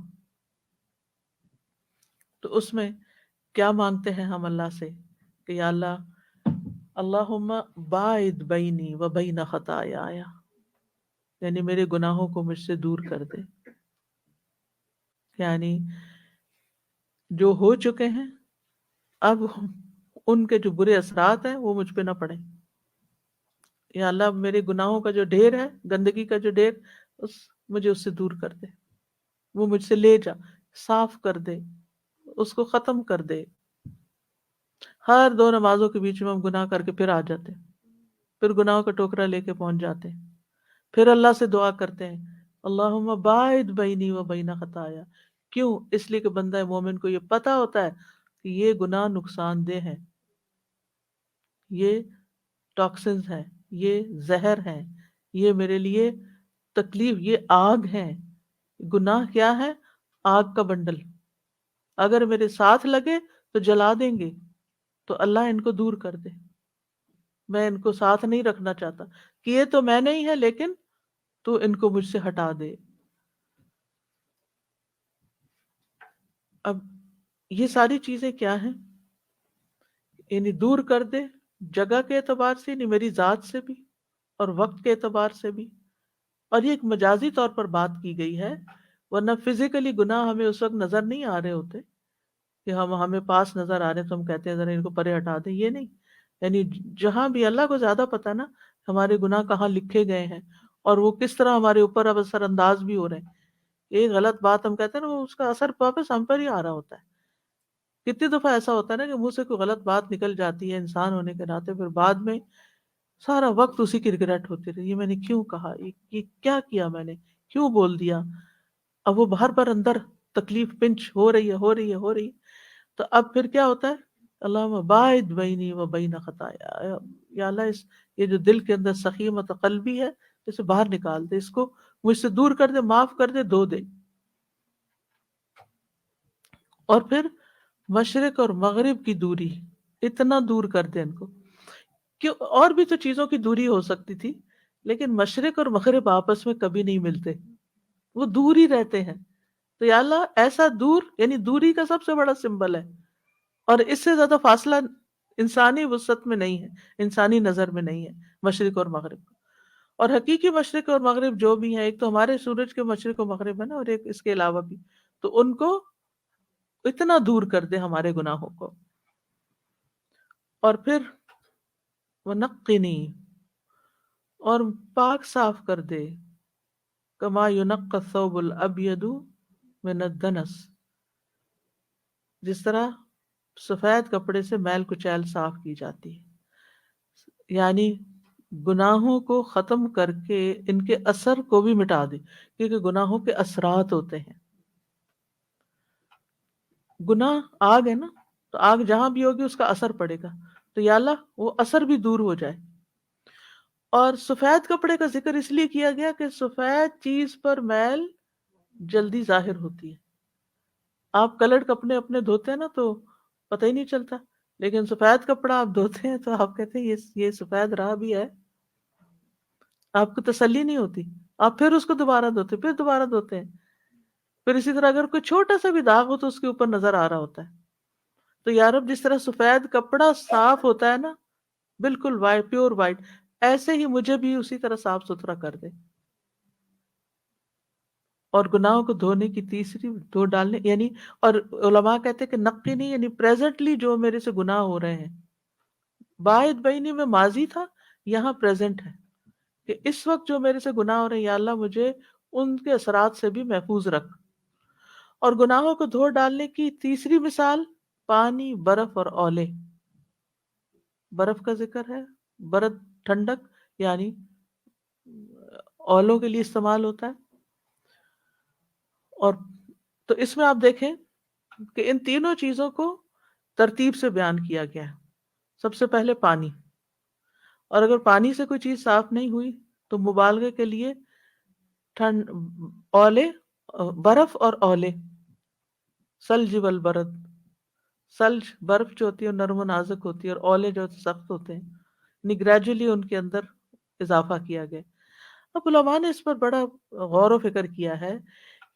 تو اس میں کیا مانگتے ہیں ہم اللہ سے کہ یا اللہ اللہم باعد بینی و بین خطایا، یعنی میرے گناہوں کو مجھ سے دور کر دے، یعنی جو ہو چکے ہیں اب ان کے جو برے اثرات ہیں وہ مجھ پہ نہ پڑیں۔ یا اللہ میرے گناہوں کا جو ڈھیر ہے، گندگی کا جو ڈھیر، مجھے اس سے دور کر دے، وہ مجھ سے لے جا، صاف کر دے، اس کو ختم کر دے۔ ہر دو نمازوں کے بیچ میں ہم گناہ کر کے پھر آ جاتے ہیں، پھر گناہوں کا ٹوکرا لے کے پہنچ جاتے ہیں، پھر اللہ سے دعا کرتے ہیں اللہم باعد بینی و بین خطایا۔ کیوں؟ اس لیے کہ بندہ مومن کو یہ پتا ہوتا ہے کہ یہ گناہ نقصان دہ ہے، یہ ٹاکسنز ہیں، یہ زہر ہیں، یہ میرے لیے تکلیف، یہ آگ ہے۔ گناہ کیا ہے؟ آگ کا بنڈل، اگر میرے ساتھ لگے تو جلا دیں گے، تو اللہ ان کو دور کر دے، میں ان کو ساتھ نہیں رکھنا چاہتا، کیے تو میں نہیں ہے لیکن تو ان کو مجھ سے ہٹا دے۔ اب یہ ساری چیزیں کیا ہیں؟ یعنی دور کر دے، جگہ کے اعتبار سے، یعنی میری ذات سے بھی اور وقت کے اعتبار سے بھی، اور یہ ایک مجازی طور پر بات کی گئی ہے، ورنہ فزیکلی گناہ ہمیں اس وقت نظر نہیں آ رہے ہوتے کہ ہمیں پاس نظر آ رہے تو ہم کہتے ہیں ذرا ان کو پرے ہٹا دیں، یہ نہیں، یعنی جہاں بھی اللہ کو زیادہ پتا نا ہمارے گناہ کہاں لکھے گئے ہیں اور وہ کس طرح ہمارے اوپر اب اثر انداز بھی ہو رہے ہیں۔ ایک غلط بات ہم کہتے ہیں نا، وہ اس کا اثر واپس ہم پر ہی آ رہا ہوتا ہے۔ کتنی دفعہ ایسا ہوتا ہے نا کہ منہ سے کوئی غلط بات نکل جاتی ہے انسان ہونے کے ناطے، پھر بعد میں سارا وقت اسی کی ریگریٹ ہوتی رہی، یہ میں نے کیوں کہا، یہ کیا کیا میں نے، کیوں بول دیا۔ اب وہ باہر پر اندر تکلیف پنچ ہو رہی ہے، ہو رہی ہے، ہو رہی ہے، تو اب پھر کیا ہوتا ہے اللہم باعد بینی و بین خطایا، یا اللہ یہ جو دل کے اندر سخیمت قلبی ہے اسے باہر نکال دے، اس کو مجھ سے دور کر دے، معاف کر دے، دھو دے۔ اور پھر مشرق اور مغرب کی دوری، اتنا دور کر دے ان کو. کیوں؟ اور بھی تو چیزوں کی دوری ہو سکتی تھی، لیکن مشرق اور مغرب آپس میں کبھی نہیں ملتے، وہ دور ہی رہتے ہیں. تو یا اللہ ایسا دور، یعنی دوری کا سب سے بڑا سمبل ہے، اور اس سے زیادہ فاصلہ انسانی وسعت میں نہیں ہے، انسانی نظر میں نہیں ہے مشرق اور مغرب. اور حقیقی مشرق اور مغرب جو بھی ہیں، ایک تو ہمارے سورج کے مشرق و مغرب ہے نا، اور ایک اس کے علاوہ بھی، تو ان کو اتنا دور کر دے ہمارے گناہوں کو. اور پھر ونقنی، اور پاک صاف کر دے، کما ينقى الثوب الابيض من الدنس، جس طرح سفید کپڑے سے میل کچیل صاف کی جاتی ہے. یعنی گناہوں کو ختم کر کے ان کے اثر کو بھی مٹا دے، کیونکہ گناہوں کے اثرات ہوتے ہیں. گناہ آگ ہے نا، تو آگ جہاں بھی ہوگی اس کا اثر پڑے گا، تو یا اللہ وہ اثر بھی دور ہو جائے. اور سفید کپڑے کا ذکر اس لیے کیا گیا کہ سفید چیز پر میل جلدی ظاہر ہوتی ہے. آپ کلرڈ کپڑے اپنے دھوتے ہیں نا تو پتہ ہی نہیں چلتا، لیکن سفید کپڑا آپ دھوتے ہیں تو آپ کہتے ہیں یہ سفید رہا بھی ہے، آپ کو تسلی نہیں ہوتی. آپ پھر اس کو دوبارہ دھوتے، پھر دوبارہ دھوتے ہیں. پھر اسی طرح اگر کوئی چھوٹا سا بھی داغ ہو تو اس کے اوپر نظر آ رہا ہوتا ہے. تو یا رب جس طرح سفید کپڑا صاف ہوتا ہے نا، بالکل وائٹ، پیور وائٹ، ایسے ہی مجھے بھی اسی طرح صاف ستھرا کر دے. اور گناہوں کو دھونے کی تیسری، دھو ڈالنے یعنی، اور علماء کہتے ہیں کہ نقی نہیں، یعنی پریزنٹلی جو میرے سے گناہ ہو رہے ہیں، باعد بینی میں ماضی تھا، یہاں پریزنٹ ہے کہ اس وقت جو میرے سے گناہ ہو رہے ہیں، یا اللہ مجھے ان کے اثرات سے بھی محفوظ رکھ. اور گناہوں کو دھو ڈالنے کی تیسری مثال پانی، برف اور اولے. برف کا ذکر ہے، برد ٹھنڈک، یعنی اولوں کے لیے استعمال ہوتا ہے. اور تو اس میں آپ دیکھیں کہ ان تینوں چیزوں کو ترتیب سے بیان کیا گیا ہے. سب سے پہلے پانی، اور اگر پانی سے کوئی چیز صاف نہیں ہوئی تو مبالغے کے لیے ٹھنڈ، اولے، برف اور اولے. سلج والبرد، سلج برف جو ہوتی ہے نرم و نازک ہوتی ہے، اور اولے جو سخت ہوتے ہیں، یعنی گریجولی ان کے اندر اضافہ کیا گیا. اب علماء نے اس پر بڑا غور و فکر کیا ہے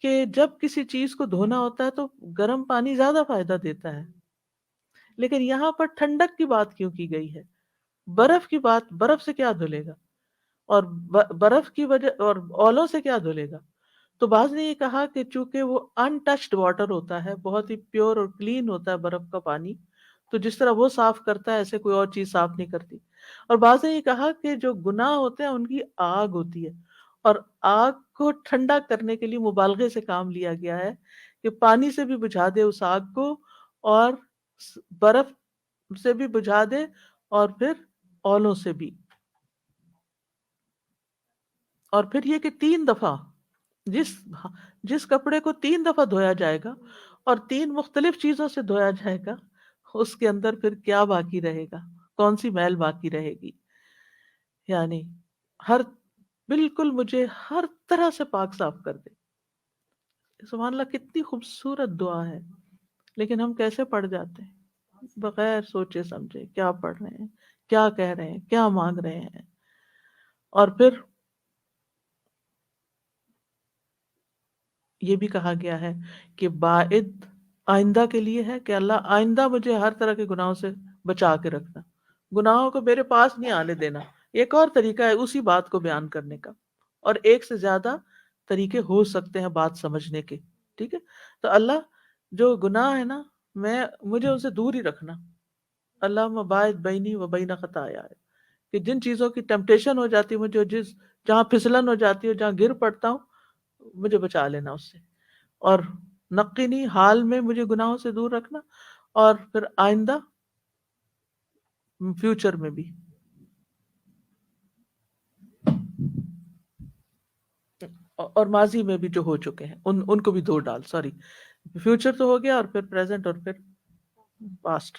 کہ جب کسی چیز کو دھونا ہوتا ہے تو گرم پانی زیادہ فائدہ دیتا ہے، لیکن یہاں پر ٹھنڈک کی بات کیوں کی گئی ہے؟ برف کی بات، برف سے کیا دھلے گا؟ اور برف کی وجہ، اور اولوں سے کیا دھلے گا؟ تو بعض نے یہ کہا کہ چونکہ وہ ان ٹچڈ واٹر ہوتا ہے، بہت ہی پیور اور کلین ہوتا ہے برف کا پانی، تو جس طرح وہ صاف کرتا ہے ایسے کوئی اور چیز صاف نہیں کرتی. اور بعض نے یہ کہا کہ جو گناہ ہوتے ہیں ان کی آگ ہوتی ہے، اور آگ کو ٹھنڈا کرنے کے لیے مبالغے سے کام لیا گیا ہے کہ پانی سے بھی بجھا دے اس آگ کو، اور برف سے بھی بجھا دے، اور پھر اولوں سے بھی. اور پھر یہ کہ 3 دفعہ جس جس کپڑے کو 3 دفعہ دھویا جائے گا اور 3 مختلف چیزوں سے دھویا جائے گا، اس کے اندر پھر کیا باقی رہے گا؟ کون سی میل باقی رہے گی؟ یعنی ہر، بالکل مجھے ہر طرح سے پاک صاف کر دے. سبحان اللہ، کتنی خوبصورت دعا ہے، لیکن ہم کیسے پڑھ جاتے ہیں بغیر سوچے سمجھے کیا پڑھ رہے ہیں، کیا کہہ رہے ہیں، کیا مانگ رہے ہیں. اور پھر یہ بھی کہا گیا ہے کہ باعد آئندہ کے لیے ہے کہ اللہ آئندہ مجھے ہر طرح کے گناہوں سے بچا کے رکھنا، گناہوں کو میرے پاس نہیں آنے دینا. ایک اور طریقہ ہے اسی بات کو بیان کرنے کا، اور ایک سے زیادہ طریقے ہو سکتے ہیں بات سمجھنے کے. ٹھیک ہے، تو اللہ جو گناہ ہے نا، مجھے ان سے دور ہی رکھنا. اللہ باعد بینی و بین خطایا، کہ جن چیزوں کی ٹیمپٹیشن ہو جاتی ہے مجھے، جہاں پھسلن ہو جاتی ہے، جہاں گر پڑتا ہوں، مجھے بچا لینا اس سے. اور نقینی، حال میں مجھے گناہوں سے دور رکھنا، اور پھر آئندہ فیوچر میں بھی. اور ماضی میں بھی جو ہو چکے ہیں ان کو بھی دھو ڈال. سوری، فیوچر تو ہو گیا، اور پھر پریزنٹ، اور پھر پاسٹ.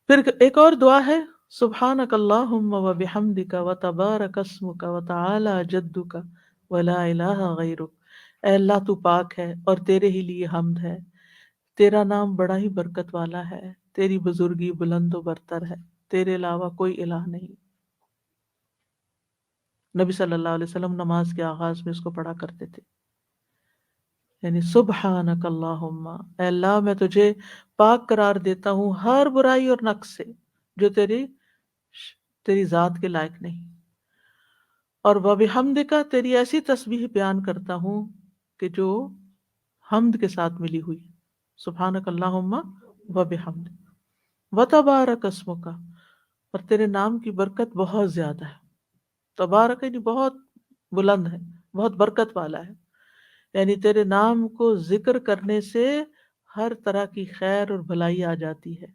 پھر ایک اور دعا ہے، سبحانک اللہم و بحمدک و تبارک اسمک و تعالی جدک و لا الہ غیرک. اے اللہ تو پاک ہے اور تیرے ہی لیے حمد ہے، تیرا نام بڑا ہی برکت والا ہے، تیری بزرگی بلند و برتر ہے، تیرے علاوہ کوئی الہ نہیں۔ نبی صلی اللہ علیہ وسلم نماز کے آغاز میں اس کو پڑھا کرتے تھے، یعنی سبحانک اللہم، اے اللہ میں تجھے پاک قرار دیتا ہوں ہر برائی اور نقص سے جو تیری ذات کے لائق نہیں، اور وبحمدک، تیری ایسی تسبیح بیان کرتا ہوں کہ جو حمد کے ساتھ ملی ہوئی، سبحانک اللہم وبحمد، وتبارک اسمک، اور تیرے نام کی برکت بہت زیادہ ہے۔ تبارک یعنی بہت بلند ہے، بہت برکت والا ہے، یعنی تیرے نام کو ذکر کرنے سے ہر طرح کی خیر اور بھلائی آ جاتی ہے۔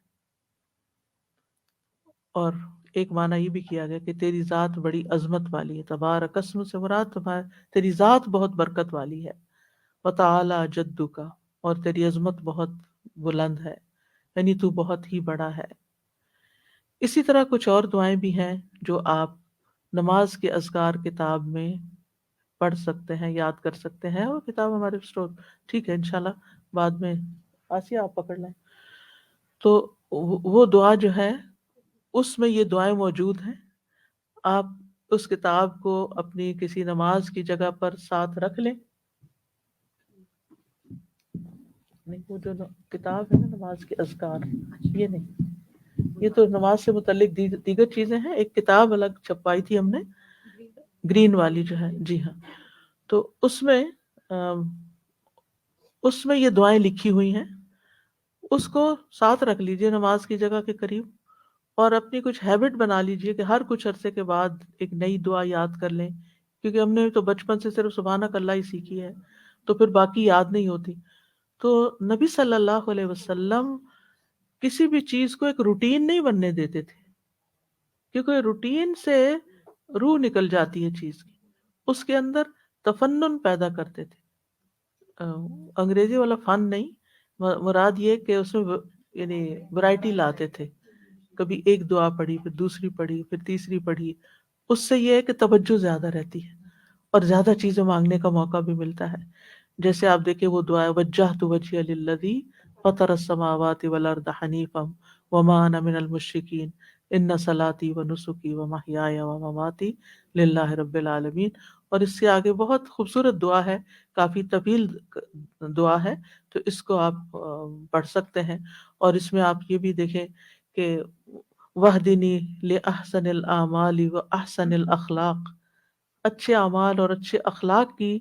اور ایک معنی یہ بھی کیا گیا کہ تیری ذات بڑی عظمت والی ہے، تبارک اسم سے مراد تیری ذات بہت برکت والی ہے، وتعالی جدک، اور تیری عظمت بہت بلند ہے، یعنی تو بہت ہی بڑا ہے۔ اسی طرح کچھ اور دعائیں بھی ہیں جو آپ نماز کے اذکار کتاب میں پڑھ سکتے ہیں، یاد کر سکتے ہیں، اور کتاب ہمارے اسٹور، ٹھیک ہے انشاءاللہ بعد میں آسیہ آپ پکڑ لیں۔ تو وہ دعا جو ہے اس میں یہ دعائیں موجود ہیں، آپ اس کتاب کو اپنی کسی نماز کی جگہ پر ساتھ رکھ لیں۔ نہیں، وہ جو کتاب ہے نا نماز کے اذکار، یہ نہیں، یہ تو نماز سے متعلق دیگر چیزیں ہیں، ایک کتاب الگ چھپائی تھی ہم نے، گرین والی جو ہے، جی ہاں، تو اس میں یہ دعائیں لکھی ہوئی ہیں، اس کو ساتھ رکھ لیجئے نماز کی جگہ کے قریب، اور اپنی کچھ ہیبٹ بنا لیجئے کہ ہر کچھ عرصے کے بعد ایک نئی دعا یاد کر لیں، کیونکہ ہم نے تو بچپن سے صرف سبحانک اللہ ہی سیکھی ہے، تو پھر باقی یاد نہیں ہوتی۔ تو نبی صلی اللہ علیہ وسلم کسی بھی چیز کو ایک روٹین نہیں بننے دیتے تھے، کیونکہ روٹین سے روح نکل جاتی ہے چیز کی، اس کے اندر تفنن پیدا کرتے تھے۔ انگریزی والا فن نہیں، مراد یہ کہ اس میں یعنی ورائٹی لاتے تھے، کبھی ایک دعا پڑھی، پھر دوسری پڑھی، پھر تیسری پڑھی، اس سے یہ ہے کہ توجہ زیادہ رہتی ہے اور زیادہ چیزیں مانگنے کا موقع بھی ملتا ہے۔ جیسے آپ دیکھیں وہ دعا وجہت وجہی للذی فطر السماوات والارض حنیفا وما انا من المشرکین ان صلاتی ونسکی ومحیای ومماتی للہ رب العالمین، اور اس سے آگے بہت خوبصورت دعا ہے، کافی طویل دعا ہے، تو اس کو آپ پڑھ سکتے ہیں۔ اور اس میں آپ یہ بھی دیکھیں کہ وَاہْدِنِی لِأَحْسَنِ الْأَعْمَالِ وَأَحْسَنِ الْأَخْلَاقِ، اچھے اعمال اور اچھے اخلاق کی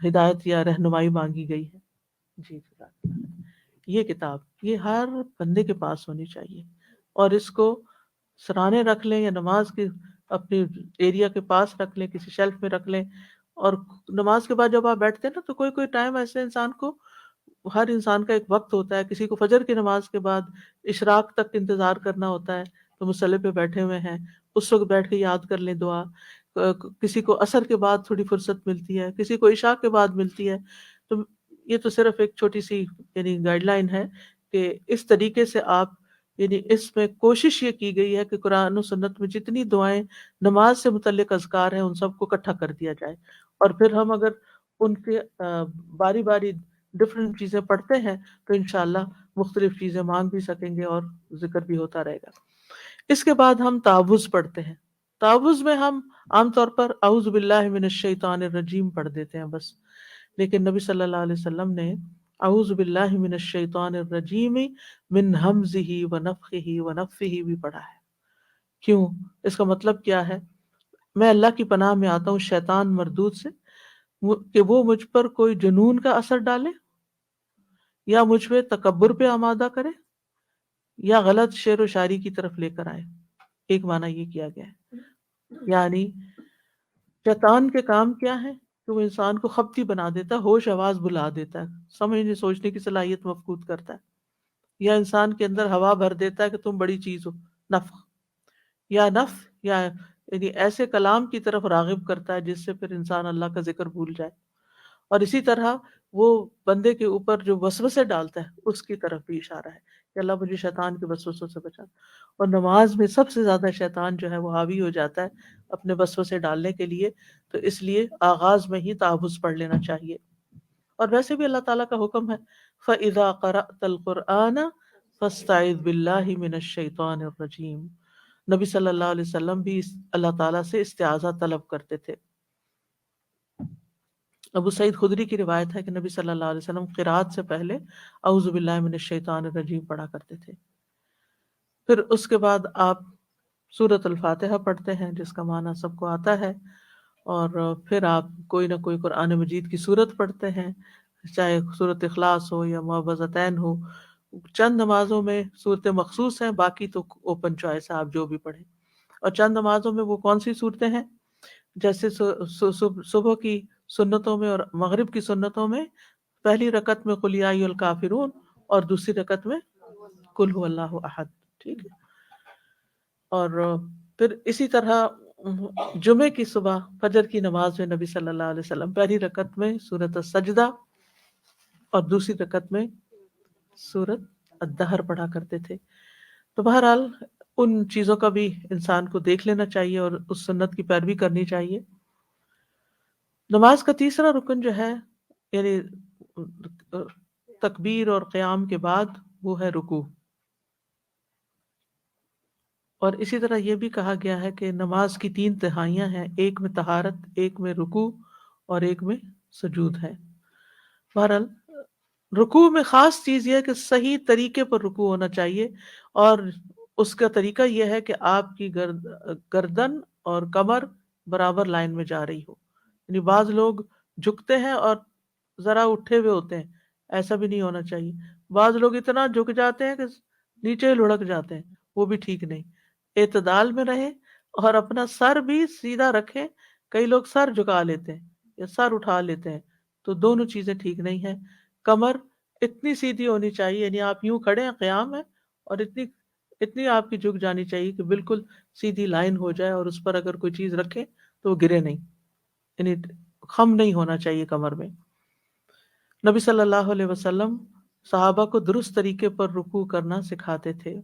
ہدایت یا رہنمائی مانگی گئی ہے۔ جی جزاک اللہ۔ یہ کتاب یہ ہر بندے کے پاس ہونی چاہیے، اور اس کو سرانے رکھ لیں یا نماز کے اپنے ایریا کے پاس رکھ لیں، کسی شیلف میں رکھ لیں، اور نماز کے بعد جب آپ بیٹھتے ہیں نا تو کوئی ٹائم ایسے انسان کو، ہر انسان کا ایک وقت ہوتا ہے، کسی کو فجر کی نماز کے بعد اشراق تک انتظار کرنا ہوتا ہے، تو مصلی پہ بیٹھے ہوئے ہیں، اس وقت بیٹھ کے یاد کر لیں دعا، کسی کو عصر کے بعد تھوڑی فرصت ملتی ہے، کسی کو عشاء کے بعد ملتی ہے، تو یہ تو صرف ایک چھوٹی سی یعنی گائیڈ لائن ہے کہ اس طریقے سے آپ، یعنی اس میں کوشش یہ کی گئی ہے کہ قرآن و سنت میں جتنی دعائیں نماز سے متعلق اذکار ہیں ان سب کو اکٹھا کر دیا جائے، اور پھر ہم اگر ان کے باری باری ڈفرینٹ چیزیں پڑھتے ہیں تو انشاءاللہ مختلف چیزیں مانگ بھی سکیں گے اور ذکر بھی ہوتا رہے گا۔ اس کے بعد ہم تعوذ پڑھتے ہیں۔ تعوذ میں ہم عام طور پر اعوذ باللہ من الشیطان الرجیم پڑھ دیتے ہیں بس، لیکن نبی صلی اللہ علیہ وسلم نے اعوذ باللہ من الشیطان الرجیم من ہمزہ ونفخہ ونفثہ بھی پڑھا ہے۔ کیوں؟ اس کا مطلب کیا ہے؟ میں اللہ کی پناہ میں آتا ہوں شیطان مردود سے، کہ وہ مجھ پر کوئی جنون کا اثر ڈالے، یا مجھ پہ تکبر پہ آمادہ کرے، یا غلط شعر و شاعری کی طرف لے کر آئے۔ ایک معنی یہ کیا گیا ہے، یعنی شیطان کے کام کیا ہے کہ وہ انسان کو خبتی بنا دیتا ہے، ہوش آواز بلا دیتا ہے، سمجھنے سوچنے کی صلاحیت مفقود کرتا ہے، یا انسان کے اندر ہوا بھر دیتا ہے کہ تم بڑی چیز ہو، نفخ یا نفس، یا یعنی ایسے کلام کی طرف راغب کرتا ہے جس سے پھر انسان اللہ کا ذکر بھول جائے، اور اسی طرح وہ بندے کے اوپر جو وسوسے ڈالتا ہے اس کی طرف بھی اشارہ ہے کہ اللہ مجھے شیطان کے وسوسوں سے بچا۔ اور نماز میں سب سے زیادہ شیطان جو ہے وہ حاوی ہو جاتا ہے اپنے وسوسے ڈالنے کے لیے، تو اس لیے آغاز میں ہی تعوذ پڑھ لینا چاہیے۔ اور ویسے بھی اللہ تعالیٰ کا حکم ہے فَإِذَا قَرَأْتَ الْقُرْآنَ فاستعذ باللہ من الشیطان الرجیم. نبی صلی اللہ علیہ وسلم بھی اللہ تعالیٰ سے استعاذہ طلب کرتے تھے. ابو سعید خدری کی روایت ہے کہ نبی صلی اللہ علیہ وسلم قرات سے پہلے اعوذ باللہ من الشیطان الرجیم پڑھا کرتے تھے. پھر اس کے بعد آپ سورۃ الفاتحہ پڑھتے ہیں جس کا معنی سب کو آتا ہے، اور پھر آپ کوئی نہ کوئی قرآن مجید کی سورت پڑھتے ہیں، چاہے سورۃ اخلاص ہو یا معوذتین ہو. چند نمازوں میں صورتیں مخصوص ہیں، باقی تو اوپن چوائس ہے، آپ جو بھی پڑھیں. اور چند نمازوں میں وہ کون سی صورتیں ہیں، جیسے صبح کی سنتوں میں اور مغرب کی سنتوں میں پہلی رکعت میں قل یا ایھا الکافرون اور دوسری رکعت میں قل ھو اللہ احد. ٹھیک ہے. اور پھر اسی طرح جمعے کی صبح فجر کی نماز میں نبی صلی اللہ علیہ وسلم پہلی رکعت میں سورۃ السجدہ اور دوسری رکعت میں سورۃ الدہر پڑھا کرتے تھے. تو بہرحال ان چیزوں کا بھی انسان کو دیکھ لینا چاہیے اور اس سنت کی پیروی کرنی چاہیے. نماز کا تیسرا رکن جو ہے، یعنی تکبیر اور قیام کے بعد، وہ ہے رکوع. اور اسی طرح یہ بھی کہا گیا ہے کہ نماز کی 3 تہائیاں ہیں، ایک میں طہارت، ایک میں رکوع اور ایک میں سجود ہے. بہرحال رکوع میں خاص چیز یہ ہے کہ صحیح طریقے پر رکوع ہونا چاہیے، اور اس کا طریقہ یہ ہے کہ آپ کی گردن اور کمر برابر لائن میں جا رہی ہو. یعنی بعض لوگ جھکتے ہیں اور ذرا اٹھے ہوئے ہوتے ہیں، ایسا بھی نہیں ہونا چاہیے. بعض لوگ اتنا جھک جاتے ہیں کہ نیچے لڑک جاتے ہیں، وہ بھی ٹھیک نہیں. اعتدال میں رہیں اور اپنا سر بھی سیدھا رکھیں. کئی لوگ سر جھکا لیتے ہیں یا سر اٹھا لیتے ہیں، تو دونوں چیزیں ٹھیک نہیں ہیں. کمر اتنی سیدھی ہونی چاہیے، یعنی آپ یوں کھڑے ہیں قیام ہے اور اتنی آپ کی جھک جانی چاہیے کہ بالکل سیدھی لائن ہو جائے، اور اس پر اگر کوئی چیز رکھے تو وہ گرے نہیں، یعنی خم نہیں ہونا چاہیے کمر میں. نبی صلی اللہ علیہ وسلم صحابہ کو درست طریقے پر رکوع کرنا سکھاتے تھے.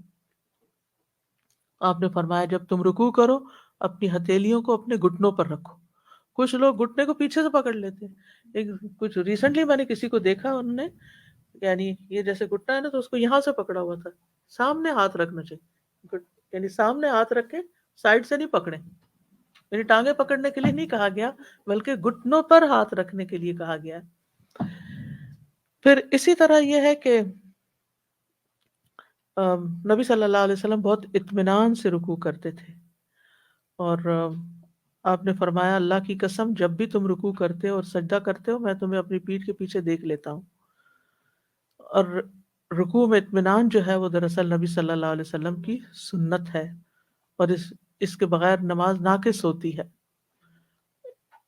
آپ نے فرمایا جب تم رکوع کرو اپنی ہتھیلیوں کو اپنے گھٹنوں پر رکھو. کچھ لوگ گھٹنے کو پیچھے سے پکڑ لیتے ہیں. کچھ ریسنٹلی میں نے کسی کو دیکھا، انہوں نے یعنی یہ جیسے گھٹنا ہے نا تو اس کو یہاں سے پکڑا ہوا تھا. سامنے ہاتھ رکھنا چاہیے، یعنی سامنے ہاتھ رکھے، سائڈ سے نہیں پکڑے. یعنی ٹانگیں پکڑنے کے لیے نہیں کہا گیا، بلکہ گھٹنوں پر ہاتھ رکھنے کے لیے کہا گیا. پھر اسی طرح یہ ہے کہ نبی صلی اللہ علیہ وسلم بہت اطمینان سے رکوع کرتے تھے، اور آپ نے فرمایا اللہ کی قسم جب بھی تم رکوع کرتے ہو اور سجدہ کرتے ہو میں تمہیں اپنی پیٹھ کے پیچھے دیکھ لیتا ہوں. اور رکوع میں اطمینان جو ہے وہ دراصل نبی صلی اللہ علیہ وسلم کی سنت ہے، اور اس کے بغیر نماز ناقص ہوتی ہے.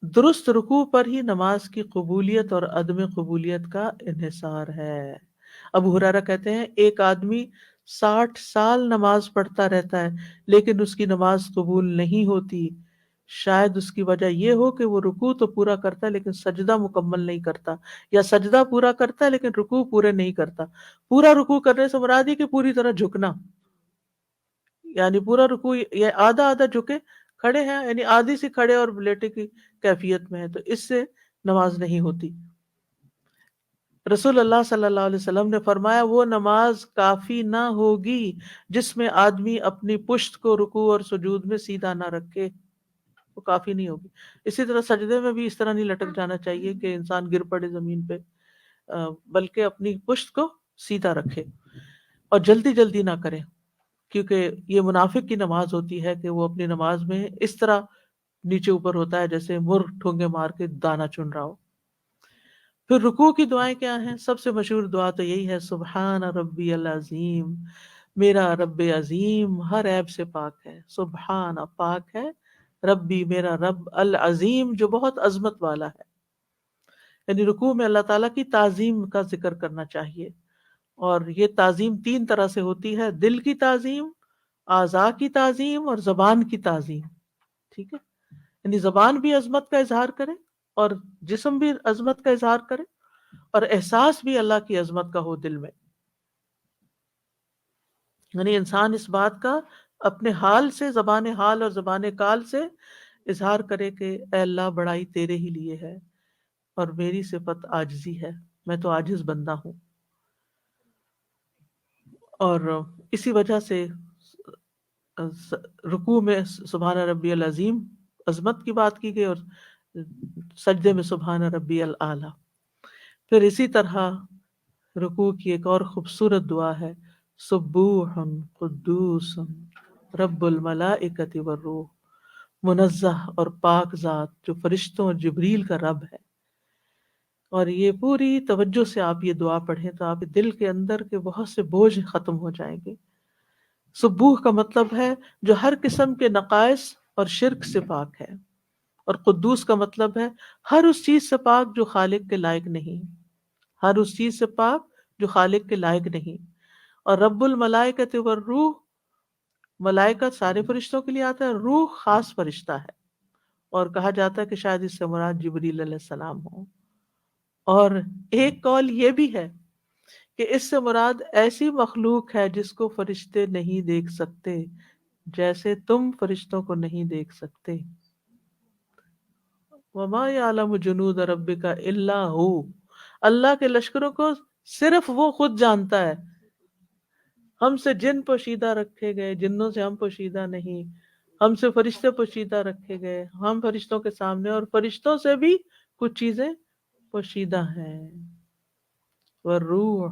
درست رکوع پر ہی نماز کی قبولیت اور عدم قبولیت کا انحصار ہے. ابو ہریرہ کہتے ہیں ایک آدمی 60 سال نماز پڑھتا رہتا ہے لیکن اس کی نماز قبول نہیں ہوتی. شاید اس کی وجہ یہ ہو کہ وہ رکوع تو پورا کرتا ہے لیکن سجدہ مکمل نہیں کرتا، یا سجدہ پورا کرتا ہے لیکن رکوع پورے نہیں کرتا. پورا رکوع کرنے سے مراد یہ کہ پوری طرح جھکنا، یعنی پورا رکوع یہ آدھا آدھا جھکے کھڑے ہیں، یعنی آدھی سی کھڑے اور لیٹے کی کیفیت میں ہے، تو اس سے نماز نہیں ہوتی. رسول اللہ صلی اللہ علیہ وسلم نے فرمایا وہ نماز کافی نہ ہوگی جس میں آدمی اپنی پشت کو رکوع اور سجود میں سیدھا نہ رکھے، وہ کافی نہیں ہوگی. اسی طرح سجدے میں بھی اس طرح نہیں لٹک جانا چاہیے کہ انسان گر پڑے زمین پہ، بلکہ اپنی پشت کو سیدھا رکھے اور جلدی جلدی نہ کرے، کیونکہ یہ منافق کی نماز ہوتی ہے کہ وہ اپنی نماز میں اس طرح نیچے اوپر ہوتا ہے جیسے مر ٹھونگے مار کے دانا چن رہا ہو. پھر رکوع کی دعائیں کیا ہیں؟ سب سے مشہور دعا تو یہی ہے سبحان ربی العظیم، میرا رب عظیم ہر عیب سے پاک ہے. سبحان پاک ہے، ربی میرا رب، العظیم جو بہت عظمت والا ہے. یعنی رکوع میں اللہ تعالیٰ کی تعظیم کا ذکر کرنا چاہیے، اور یہ تعظیم 3 طرح سے ہوتی ہے: دل کی تعظیم، اعضاء کی تعظیم اور زبان کی تعظیم. ٹھیک ہے، یعنی زبان بھی عظمت کا اظہار کرے اور جسم بھی عظمت کا اظہار کرے، اور احساس بھی اللہ کی عظمت کا ہو دل میں. یعنی انسان اس بات کا اپنے حال سے، زبان حال اور زبان کال سے اظہار کرے کہ اے اللہ بڑائی تیرے ہی لیے ہے اور میری صفت عاجزی ہے، میں تو عاجز بندہ ہوں. اور اسی وجہ سے رکوع میں سبحان ربی العظیم عظمت کی بات کی گئی، اور سجدے میں سبحان ربی الاعلی۔ پھر اسی طرح رکوع کی ایک اور خوبصورت دعا ہے، سبوح قدوس رب الملائکۃ والروح، منزہ اور پاک ذات جو فرشتوں اور جبریل کا رب ہے۔ اور یہ پوری توجہ سے آپ یہ دعا پڑھیں تو آپ کے دل کے اندر کے بہت سے بوجھ ختم ہو جائیں گے۔ سبوح کا مطلب ہے جو ہر قسم کے نقائص اور شرک سے پاک ہے، اور قدوس کا مطلب ہے ہر اس چیز سے پاک جو خالق کے لائق نہیں، ہر اس چیز سے پاک جو خالق کے لائق نہیں۔ اور رب الملائکۃ والروح، ملائکہ سارے فرشتوں کے لیے آتا ہے، روح خاص فرشتہ ہے، اور کہا جاتا ہے کہ شاید اس سے مراد جبریل علیہ السلام ہو۔ اور ایک قول یہ بھی ہے کہ اس سے مراد ایسی مخلوق ہے جس کو فرشتے نہیں دیکھ سکتے، جیسے تم فرشتوں کو نہیں دیکھ سکتے۔ وما یعلم جنود ربک الا ہو، اللہ کے لشکروں کو صرف وہ خود جانتا ہے۔ ہم سے جن پوشیدہ رکھے گئے، جنوں سے ہم پوشیدہ نہیں، ہم سے فرشتے پوشیدہ رکھے گئے، ہم فرشتوں کے سامنے، اور فرشتوں سے بھی کچھ چیزیں پوشیدہ ہیں۔ والروح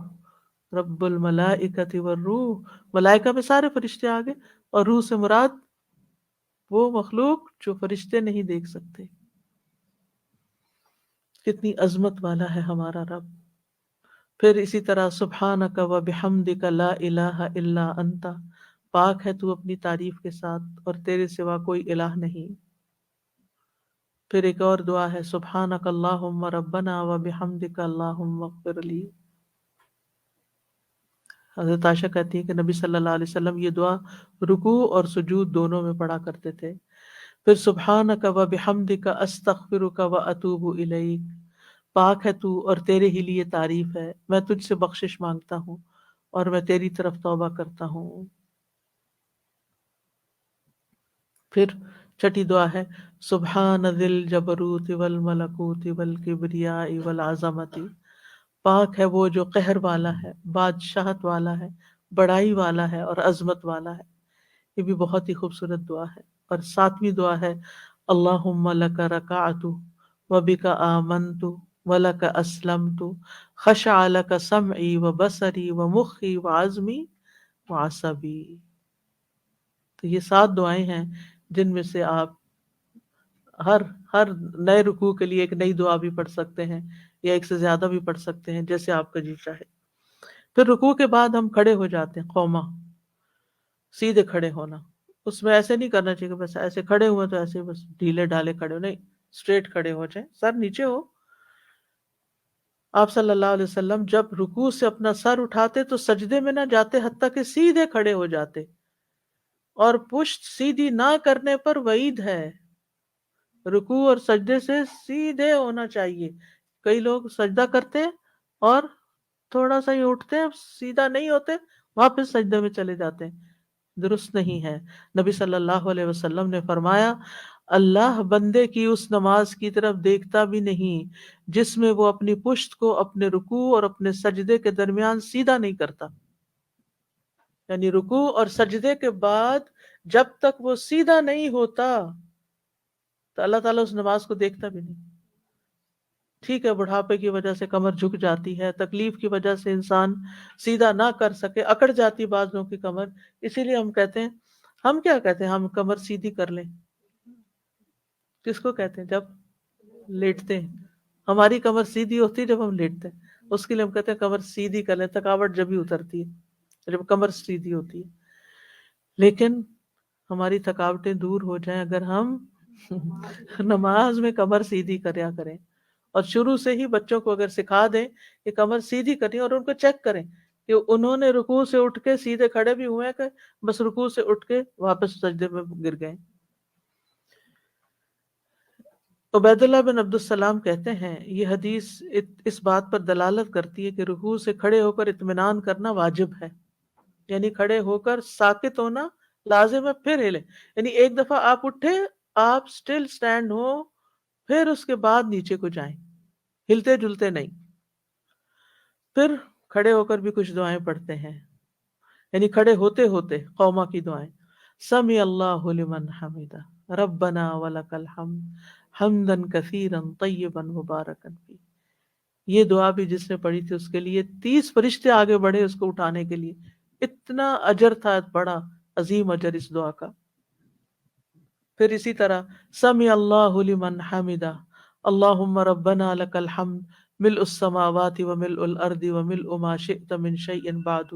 رب الملائکۃ والروح، ملائکہ میں سارے فرشتے آگے، اور روح سے مراد وہ مخلوق جو فرشتے نہیں دیکھ سکتے۔ کتنی عظمت والا ہے ہمارا رب۔ پھر اسی طرح سبحانک و بحمدک لا الہ الا انت، پاک ہے تو اپنی تعریف کے ساتھ اور تیرے سوا کوئی الہ نہیں۔ پھر ایک اور دعا ہے، سبحانک اللہم ربنا و بحمدک اللہم اغفر لی۔ حضرت عائشہ کہتی ہے کہ نبی صلی اللہ علیہ وسلم یہ دعا رکوع اور سجود دونوں میں پڑھا کرتے تھے۔ پھر سبحانک و بحمدک استغفرک و اتوب الیک، پاک ہے تو اور تیرے ہی لیے تعریف ہے، میں تجھ سے بخشش مانگتا ہوں اور میں تیری طرف توبہ کرتا ہوں۔ پھر چھٹی دعا ہے، سبحان ذی الجبروت والملکوت والکبریاء والعظمت، پاک ہے وہ جو قہر والا ہے، بادشاہت والا ہے، بڑائی والا ہے اور عظمت والا ہے۔ یہ بھی بہت ہی خوبصورت دعا ہے۔ اور ساتویں دعا ہے، اللہم لک رکعت وبک آمنت ولک اسلمت خشع لک سمعی وبصری ومخی وعظمی وعصبی۔ تو یہ 7 دعائیں ہیں جن میں سے آپ ہر ہر نئے رکوع کے لیے ایک نئی دعا بھی پڑھ سکتے ہیں، یا ایک سے زیادہ بھی پڑھ سکتے ہیں، جیسے آپ کا جی چاہے۔ پھر رکوع کے بعد ہم کھڑے ہو جاتے ہیں، قوما، سیدھے کھڑے ہونا۔ اس میں ایسے نہیں کرنا چاہیے کہ بس ایسے کھڑے ہوئے تو ایسے بس ڈھیلے ڈالے کھڑے ہو، نہیں، اسٹریٹ کھڑے ہو جائیں، سر نیچے ہو۔ آپ صلی اللہ علیہ وسلم جب رکوع سے اپنا سر اٹھاتے تو سجدے میں نہ جاتے، حتیٰ کہ سیدھے کھڑے ہو جاتے، اور پشت سیدھی نہ کرنے پر وعید ہے۔ رکوع اور سجدے سے سیدھے ہونا چاہیے۔ کئی لوگ سجدہ کرتے ہیں اور تھوڑا سا ہی اٹھتے ہیں، سیدھا نہیں ہوتے، واپس سجدے میں چلے جاتے ہیں، درست نہیں ہے۔ نبی صلی اللہ علیہ وسلم نے فرمایا، اللہ بندے کی اس نماز کی طرف دیکھتا بھی نہیں جس میں وہ اپنی پشت کو اپنے رکوع اور اپنے سجدے کے درمیان سیدھا نہیں کرتا۔ یعنی رکوع اور سجدے کے بعد جب تک وہ سیدھا نہیں ہوتا تو اللہ تعالیٰ اس نماز کو دیکھتا بھی نہیں۔ ٹھیک ہے، بڑھاپے کی وجہ سے کمر جھک جاتی ہے، تکلیف کی وجہ سے انسان سیدھا نہ کر سکے، اکڑ جاتی بعضوں کی کمر، اسی لیے ہم کہتے ہیں، ہم کیا کہتے ہیں، ہم کمر سیدھی کر لیں۔ کس کو کہتے ہیں؟ جب لیٹتے ہیں، ہماری کمر سیدھی ہوتی ہے جب ہم لیٹتے ہیں، اس کے لیے ہم کہتے ہیں کمر سیدھی کر لیں، تھکاوٹ جب ہی اترتی ہے جب کمر سیدھی ہوتی ہے۔ لیکن ہماری تھکاوٹیں دور ہو جائیں اگر ہم نماز میں کمر سیدھی کریا کریں، اور شروع سے ہی بچوں کو اگر سکھا دیں کہ کمر سیدھی کریں، اور ان کو چیک کریں کہ انہوں نے رکوع سے اٹھ کے سیدھے کھڑے بھی ہوئے ہیں کہ بس رکوع سے اٹھ کے واپس سجدے میں گر گئے۔ عبید اللہ بن عبد السلام کہتے ہیں، یہ حدیث اس بات پر دلالت کرتی ہے کہ رکوع سے کھڑے ہو کر اطمینان کرنا واجب ہے، یعنی کھڑے ہو کر ساکت ہونا لازم ہے، پھر ہلے، یعنی ایک دفعہ آپ اٹھے، آپ سٹل سٹینڈ ہو، پھر اس کے بعد نیچے کو جائیں، ہلتے جلتے نہیں۔ پھر کھڑے ہو کر بھی کچھ دعائیں پڑھتے ہیں، یعنی کھڑے ہوتے ہوتے قوما کی دعائیں، سمی اللہ لمن حمیدہ ربنا ولک الحمد حمدا کثیرا طیبا مبارکا فی. یہ دعا بھی جس نے پڑھی تھی اس کے لیے 30 فرشتے آگے بڑھے اس کو اٹھانے کے لیے. اتنا اجر تھا، بڑا عظیم اجر اس دعا کا. پھر اسی طرح سمی اللہ لمن حمدہ اللہم ربنا لک الحمد ملء السماوات وملء الارض وملء ما شئت من شیء بعد.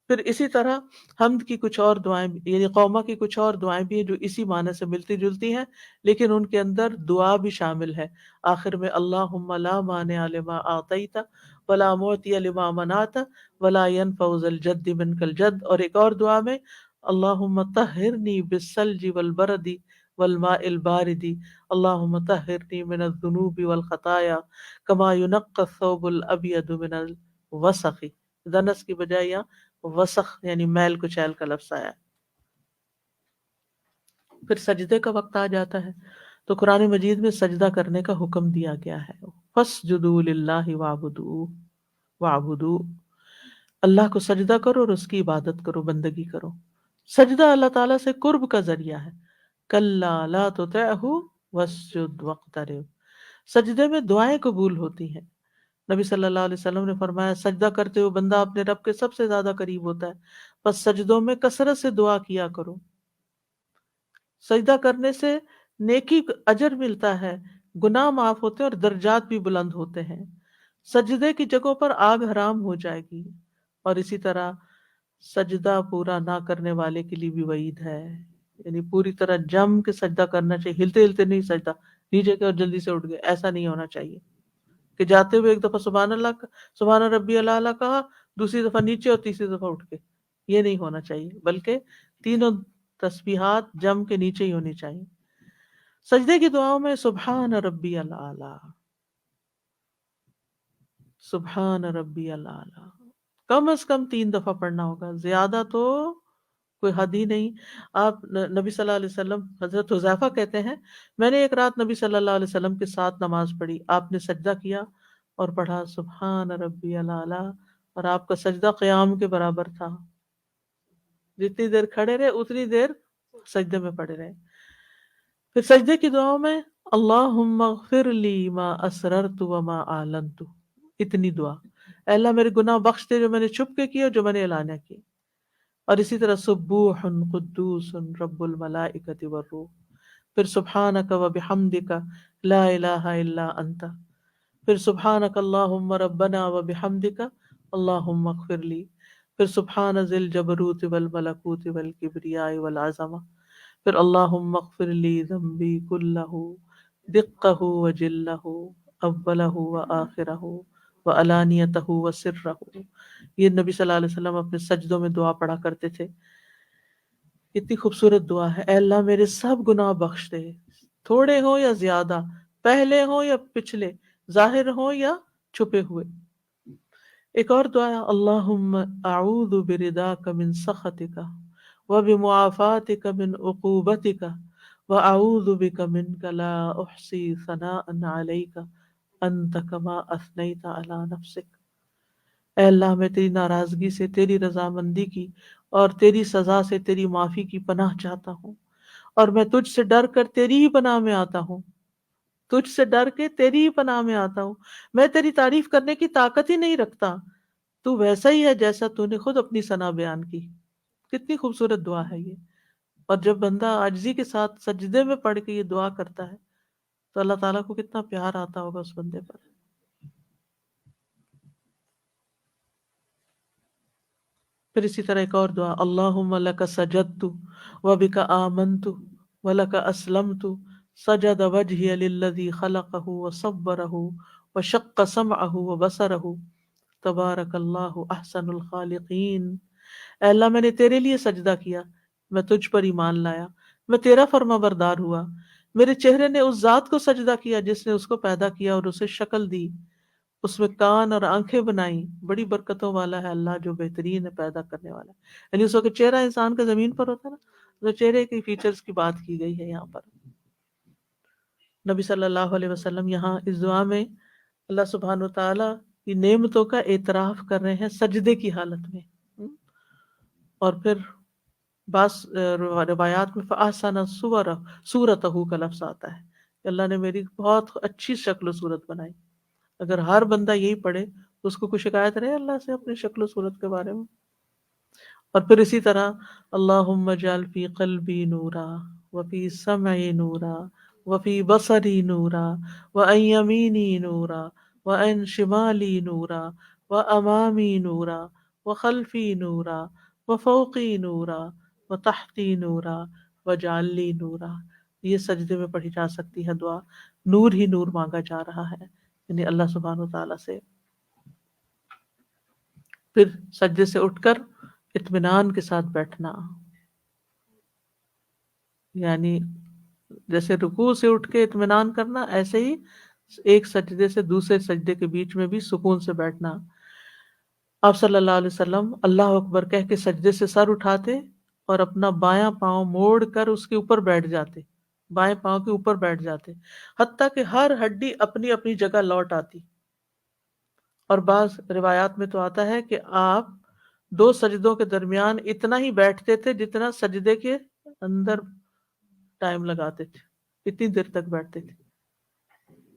پھر اسی طرح حمد کی کچھ اور دعائیں یعنی قوما کی کچھ اور دعائیں بھی ہیں جو اسی معنی سے ملتی جلتی ہیں، لیکن ان کے اندر دعا بھی شامل ہے. آخر میں اللہم لا مانع لما اعطیت ولا معطی لما منعت ولا ينفع ذا الجد منک الجد. اور ایک اور دعا میں اللہم طہرنی بالثلج والبرد والماء البارد اللہم طہرنی من الذنوب والخطایا کما ينقى الثوب الابيض من الوسخ. دنس کی بجائے یہاں وسخ یعنی میل کچیل کا لفظ آیا ہے. پھر سجدے کا وقت آ جاتا ہے تو قرآن مجید میں سجدہ کرنے کا حکم دیا گیا ہے. فَاسْجُدُوا لِلَّهِ وَاعْبُدُوا، اللہ کو سجدہ کرو اور اس کی عبادت کرو، بندگی کرو. سجدہ اللہ تعالیٰ سے قرب کا ذریعہ ہے. کَلَّا لَا تُطِعْهُ وَاسْجُدْ وَاقْتَرِب. سجدے میں دعائیں قبول ہوتی ہیں. نبی صلی اللہ علیہ وسلم نے فرمایا سجدہ کرتے ہوئے بندہ اپنے رب کے سب سے زیادہ قریب ہوتا ہے، بس سجدوں میں کثرت سے دعا کیا کرو. سجدہ کرنے سے نیکی اجر ملتا ہے، گناہ معاف ہوتے ہیں اور درجات بھی بلند ہوتے ہیں. سجدے کی جگہوں پر آگ حرام ہو جائے گی. اور اسی طرح سجدہ پورا نہ کرنے والے کے لیے بھی وعید ہے. یعنی پوری طرح جم کے سجدہ کرنا چاہیے، ہلتے ہلتے نہیں سجدہ، نیچے کے اور جلدی سے اٹھ گئے، ایسا نہیں ہونا چاہیے کہ جاتے ہوئے ایک دفعہ سبحان اللہ سبحان ربی اللہ کہا، دوسری دفعہ نیچے اور تیسری دفعہ اٹھ کے. یہ نہیں ہونا چاہیے، بلکہ تینوں تسبیحات جم کے نیچے ہی ہونی چاہیے. سجدے کی دعاؤں میں سبحان ربی اللہ، سبحان ربی اللہ کم از کم 3 دفعہ پڑھنا ہوگا، زیادہ تو کوئی حد ہی نہیں. آپ نبی صلی اللہ علیہ وسلم، حضرت حذیفہ کہتے ہیں میں نے ایک رات نبی صلی اللہ علیہ وسلم کے ساتھ نماز پڑھی، آپ نے سجدہ کیا اور پڑھا سبحان ربی الاعلیٰ، اور آپ کا سجدہ قیام کے برابر تھا. جتنی دیر کھڑے رہے اتنی دیر سجدے میں پڑے رہے. پھر سجدے کی دعاؤں میں اللہم اغفر لی ما اسررت وما اعلنت، اتنی دعا، اے اللہ میرے گناہ بخش دے جو میں نے چھپ کے کیے اور جو میں نے اعلانیہ کیے. اور اسی طرح سبوح قدوس رب الملائکۃ والروح. پھر سبحانک وبحمدک لا الہ الا انت. پھر سبحانک اللہم ربنا وبحمدک اللہم اغفر لی. پھر سبحان ذی الجبروت والملکوت والکبریاء والعظمہ. پھر اللہم اغفر لی ذنبی کلہ دقہ وجلہ اولہ وآخرہ وعلانیتہ وسرہ. یہ نبی صلی اللہ علیہ وسلم اپنے سجدوں میں دعا پڑھا کرتے تھے. کتنی خوبصورت دعا ہے. اے اللہ میرے سب گناہ بخش دے، تھوڑے ہوں یا زیادہ، پہلے ہوں یا پچھلے، ظاہر ہوں یا چھپے ہوئے. ایک اور دعا ہے اللہم اعوذ برضاک من سخطک وبمعافاتک من عقوبتک واعوذ بک منک لا احصی ثناء علیک انت کما اثنیت علی نفسک. اے اللہ میں تیری ناراضگی سے، تیری رضامندی کی اور تیری سزا سے تیری معافی کی پناہ چاہتا ہوں، اور میں تجھ سے ڈر کر تیری ہی پناہ میں آتا ہوں، تجھ سے ڈر کے تیری ہی پناہ میں آتا ہوں. میں تیری تعریف کرنے کی طاقت ہی نہیں رکھتا، تو ویسا ہی ہے جیسا تو نے خود اپنی ثنا بیان کی. کتنی خوبصورت دعا ہے یہ. اور جب بندہ عاجزی کے ساتھ سجدے میں پڑھ کے یہ دعا کرتا ہے تو اللہ تعالیٰ کو کتنا پیار آتا ہوگا اس بندے پر. پھر اسی طرح ایک اور دعا اللہم لک سجدت وبک آمنت ولک اسلمت سجد وجہی للذی خلقہ وصورہ وشق سمعہ وبصرہ تبارک اللہ احسن الخالقین. اے اللہ میں نے تیرے لیے سجدہ کیا، میں تجھ پر ایمان لایا، میں تیرا فرما بردار ہوا. میرے چہرے نے اس ذات کو سجدہ کیا جس نے اس کو پیدا کیا اور اسے شکل دی، اس میں کان اور آنکھیں بنائی. بڑی برکتوں والا ہے اللہ جو بہترین ہے پیدا کرنے والا. یعنی اس وقت چہرہ انسان کا زمین پر ہوتا ہے نا، تو چہرے کے فیچرز کی بات کی گئی ہے یہاں پر. نبی صلی اللہ علیہ وسلم یہاں اس دعا میں اللہ سبحانہ و تعالیٰ کی نعمتوں کا اعتراف کر رہے ہیں سجدے کی حالت میں. اور پھر بعض روایات میں فَأَحْسَنَ صُورَتَهُ کا لفظ آتا ہے کہ اللہ نے میری بہت اچھی شکل و صورت بنائی. اگر ہر بندہ یہی پڑھے تو اس کو کوئی شکایت رہے اللہ سے اپنی شکل و صورت کے بارے میں. اور پھر اسی طرح اللہم اجعل فی قلبی نورا وفی سمعی نورا وفی بصری نورا وعن یمینی نورا وعن شمالی نورا وامامی نورا وخلفی نورا وفوقی نورا وتحتی نورا وجعل لی نورا. یہ سجدے میں پڑھی جا سکتی ہے دعا. نور ہی نور مانگا جا رہا ہے یعنی اللہ سبحانہ وتعالیٰ سے. پھر سجدے سے اٹھ کر اطمینان کے ساتھ بیٹھنا، یعنی جیسے رکوع سے اٹھ کے اطمینان کرنا، ایسے ہی ایک سجدے سے دوسرے سجدے کے بیچ میں بھی سکون سے بیٹھنا. آپ صلی اللہ علیہ وسلم اللہ اکبر کہہ کے سجدے سے سر اٹھاتے اور اپنا بایاں پاؤں موڑ کر اس کے اوپر بیٹھ جاتے، بائیں پاؤں کے اوپر بیٹھ جاتے، حتیٰ کہ ہر ہڈی اپنی اپنی جگہ لوٹ آتی. اور بعض روایات میں تو آتا ہے کہ آپ دو سجدوں کے درمیان اتنا ہی بیٹھتے تھے جتنا سجدے کے اندر ٹائم لگاتے تھے، اتنی دیر تک بیٹھتے تھے.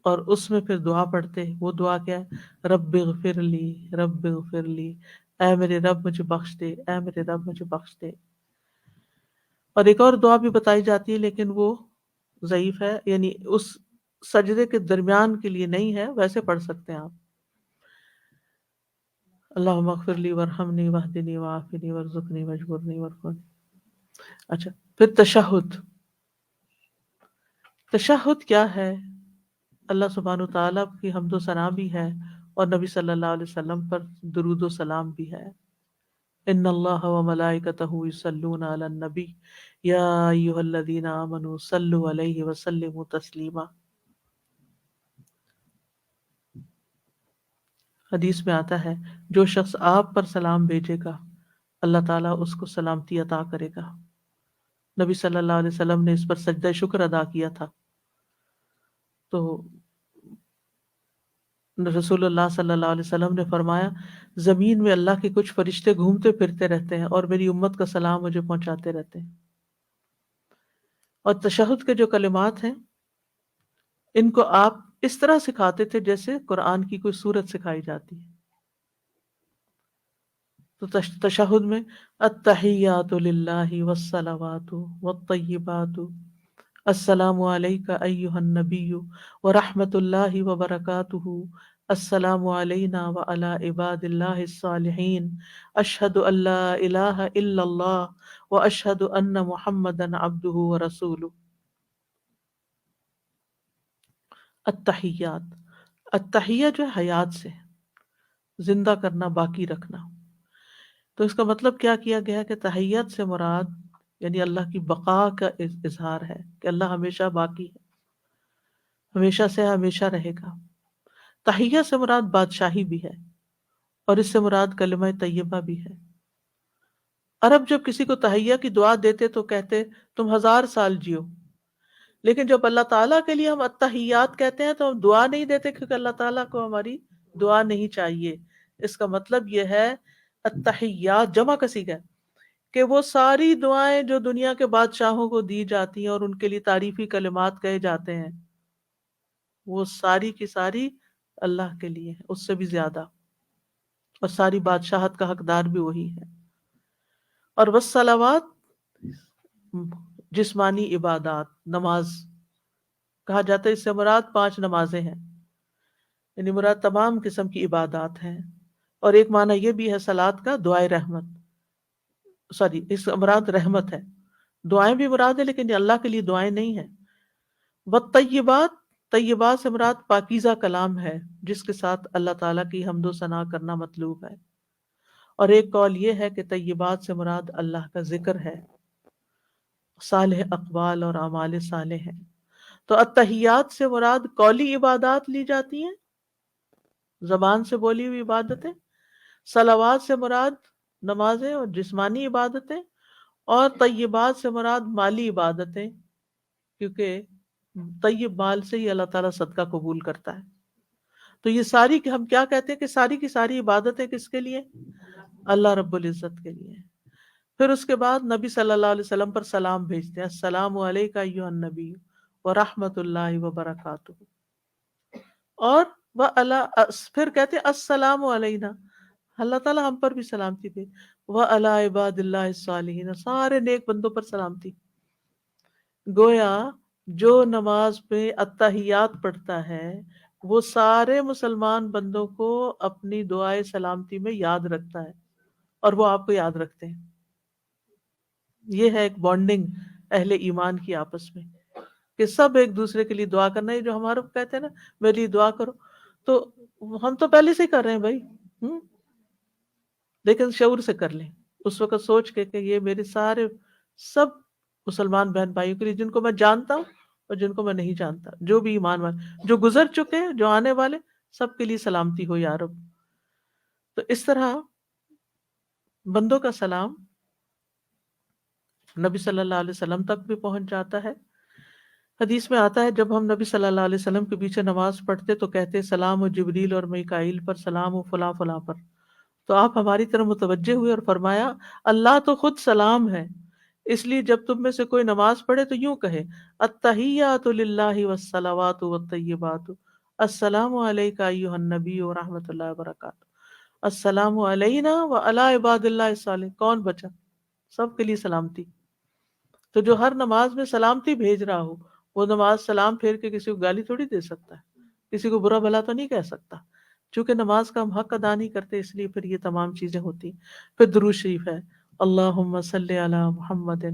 اور اس میں پھر دعا پڑھتے. وہ دعا کیا ہے؟ رب اغفر لی، رب اغفر لی، اے میرے رب مجھے بخش دے، اے میرے رب مجھے بخش دے. اور ایک اور دعا بھی بتائی جاتی ہے لیکن وہ ضعیف ہے، یعنی اس سجدے کے درمیان کے لیے نہیں ہے، ویسے پڑھ سکتے ہیں آپ. اللہم اغفر لی ورحمنی واہدنی وعافنی وارزقنی واجبرنی وارفعنی. اچھا، پھر تشہد. تشہد کیا ہے؟ اللہ سبحانہ تعالیٰ کی حمد و ثنا بھی ہے اور نبی صلی اللہ علیہ وسلم پر درود و سلام بھی ہے. ان اللہ وملائکتہ یصلون علی النبی یا ایھا الذین آمنوا صلوا علیہ وسلموا تسلیما. حدیث میں آتا ہے جو شخص آپ پر سلام بھیجے گا اللہ تعالیٰ اس کو سلامتی عطا کرے گا. نبی صلی اللہ علیہ وسلم نے اس پر سجدہ شکر ادا کیا تھا. تو رسول اللہ صلی اللہ علیہ وسلم نے فرمایا زمین میں اللہ کے کچھ فرشتے گھومتے پھرتے رہتے ہیں اور میری امت کا سلام مجھے پہنچاتے رہتے ہیں. اور تشہد کے جو کلمات ہیں ان کو آپ اس طرح سکھاتے تھے جیسے قرآن کی کوئی سورت سکھائی جاتی ہے. تو تشہد میں التحیات للہ والصلوات والطیبات السلام علیک ایھا النبی ورحمۃ اللہ وبرکاتہ السلام علینا وعلی عباد اللہ الصالحین اشہد ان لا الہ الا اللہ واشہد ان محمدا عبدہ ورسولہ. التحیات، التحیہ جو ہے حیات سے زندہ کرنا، باقی رکھنا. تو اس کا مطلب کیا کیا گیا کہ تحیت سے مراد یعنی اللہ کی بقا کا اظہار ہے کہ اللہ ہمیشہ باقی ہے، ہمیشہ سے ہمیشہ رہے گا. تحیہ سے مراد بادشاہی بھی ہے اور اس سے مراد کلمہ طیبہ بھی ہے. عرب جب کسی کو تحیہ کی دعا دیتے تو کہتے تم 1000 سال جیو، لیکن جب اللہ تعالیٰ کے لیے ہم التحیات کہتے ہیں تو ہم دعا نہیں دیتے کیونکہ اللہ تعالیٰ کو ہماری دعا نہیں چاہیے. اس کا مطلب یہ ہے التحیات جمع کا صیغہ ہے کہ وہ ساری دعائیں جو دنیا کے بادشاہوں کو دی جاتی ہیں اور ان کے لیے تعریفی کلمات کہے جاتے ہیں وہ ساری کی ساری اللہ کے لیے ہے، اس سے بھی زیادہ، اور ساری بادشاہت کا حقدار بھی وہی ہے. اور والصلوات جسمانی عبادات، نماز کہا جاتا ہے، اس سے مراد 5 نمازیں ہیں، یعنی مراد تمام قسم کی عبادات ہیں. اور ایک معنی یہ بھی ہے صلاۃ کا دعائے رحمت، اس کا مراد رحمت ہے. دعائیں بھی مراد ہے لیکن یہ اللہ کے لیے دعائیں نہیں ہیں. والطیبات، طیبات سے مراد پاکیزہ کلام ہے جس کے ساتھ اللہ تعالیٰ کی حمد و ثنا کرنا مطلوب ہے. اور ایک قول یہ ہے کہ طیبات سے مراد اللہ کا ذکر ہے، صالح اقوال اور اعمال صالح ہیں. تو التحیات سے مراد قولی عبادات لی جاتی ہیں، زبان سے بولی ہوئی عبادتیں. صلوات سے مراد نمازیں اور جسمانی عبادتیں، اور طیبات سے مراد مالی عبادتیں، کیونکہ طیب مال سے ہی اللہ تعالیٰ صدقہ قبول کرتا ہے. تو یہ ساری ہم کیا کہتے ہیں کہ ساری کی ساری عبادتیں کس کے لیے؟ اللہ رب العزت کے لیے. پھر اس کے بعد نبی صلی اللہ علیہ وسلم پر سلام بھیجتے ہیں، السلام علیکہ ایھا النبی ورحمۃ اللہ وبرکاتہ، اور پھر کہتے ہیں السلام علینا، اللہ تعالیٰ ہم پر بھی سلامتی بھیج، وعلی عباد اللہ الصالحین، سارے نیک بندوں پر سلامتی۔ گویا جو نماز میں التحیات پڑھتا ہے وہ سارے مسلمان بندوں کو اپنی دعائے سلامتی میں یاد رکھتا ہے، اور وہ آپ کو یاد رکھتے ہیں۔ یہ ہے ایک بانڈنگ اہل ایمان کی آپس میں، کہ سب ایک دوسرے کے لیے دعا کرنا ہے۔ جو ہمارے کو کہتے ہیں نا میرے لیے دعا کرو، تو ہم تو پہلے سے ہی کر رہے ہیں بھائی، لیکن شعور سے کر لیں، اس وقت سوچ کے یہ میرے سارے سب مسلمان بہن بھائیوں کے لیے، جن کو میں جانتا ہوں اور جن کو میں نہیں جانتا، جو بھی ایمان والے، جو گزر چکے ہیں، جو آنے والے، سب کے لیے سلامتی ہو یا رب۔ تو اس طرح بندوں کا سلام نبی صلی اللہ علیہ وسلم تک بھی پہنچ جاتا ہے۔ حدیث میں آتا ہے جب ہم نبی صلی اللہ علیہ وسلم کے پیچھے نماز پڑھتے تو کہتے سلام و جبریل اور میکائیل پر، سلام و فلاں فلاں پر۔ تو آپ ہماری طرف متوجہ ہوئے اور فرمایا اللہ تو خود سلام ہے، اس لیے جب تم میں سے کوئی نماز پڑھے تو یوں کہے التحیات للہ والصلوات والطیبات، السلام علیک ایھا النبی ورحمۃ اللہ وبرکاتہ، السلام علینا وعلی عباد اللہ الصالحین۔ کون بچا؟ سب کے لیے سلامتی۔ تو جو ہر نماز میں سلامتی بھیج رہا ہو، وہ نماز سلام پھیر کے کسی کو گالی تھوڑی دے سکتا ہے، کسی کو برا بھلا تو نہیں کہہ سکتا۔ چونکہ نماز کا ہم حق ادا نہیں کرتے، اس لیے پھر یہ تمام چیزیں ہوتی ہیں۔ پھر درود شریف ہے، اللہم صلی علی محمد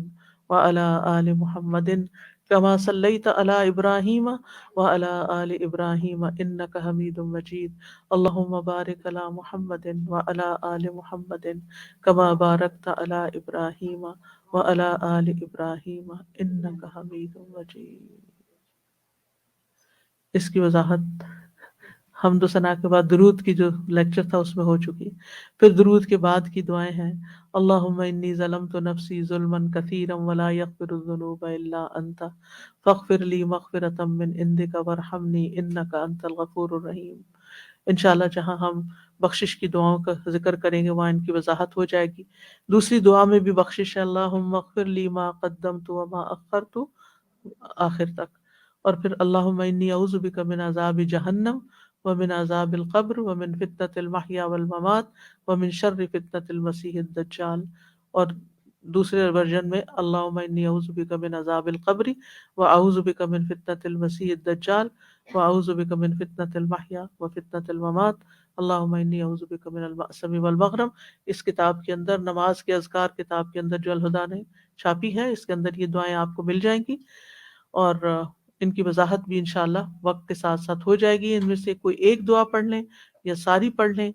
وعلی آل محمد کما صلیت علی ابراہیم وعلی آل ابراہیم انک حمید مجید، اللہم بارک علی محمد وعلی آل محمد کما بارکت علی ابراہیم وعلی آل ابراہیم انک حمید مجید۔ اس کی وضاحت حمد و ثنا کے بعد درود کی جو لیکچر تھا اس میں ہو چکی۔ پھر درود کے بعد کی دعائیں ہیں، اللہم انی ظلمت نفسی ظلما کثیرا ولا یغفر الذنوب الا انت فاغفر لی مغفرۃ من عندک وارحمنی انک انت الغفور الرحیم۔ انشاءاللہ جہاں ہم بخشش کی دعاؤں کا ذکر کریں گے وہاں ان کی وضاحت ہو جائے گی۔ دوسری دعا میں بھی بخشش ہے، اللہم اغفر لی ما قدمت وما اخرت، آخر تک۔ اور پھر اللہم انی اعوذ بک من عذاب جہنم ومن عذاب القبر ومن فتنة المحیا والممات ومن شر فتنة المسیح الدجال۔ اور دوسرے ورژن میں اللہم انی اعوذ بک من عذاب القبر واعوذ بک من فتنة المسیح الدجال واعوذ بک من فتنة المحیا وفتنة الممات، اللہم انی اعوذ بک من المأثم والمغرم۔ اس کتاب کے اندر، نماز کے اذکار کتاب کے اندر جو الہدیٰ نے چھاپی ہے، اس کے اندر یہ دعائیں آپ کو مل جائیں گی، اور ان کی وضاحت بھی انشاءاللہ وقت کے ساتھ ساتھ ہو جائے گی۔ ان میں سے کوئی ایک دعا پڑھ لیں یا ساری پڑھ لیں،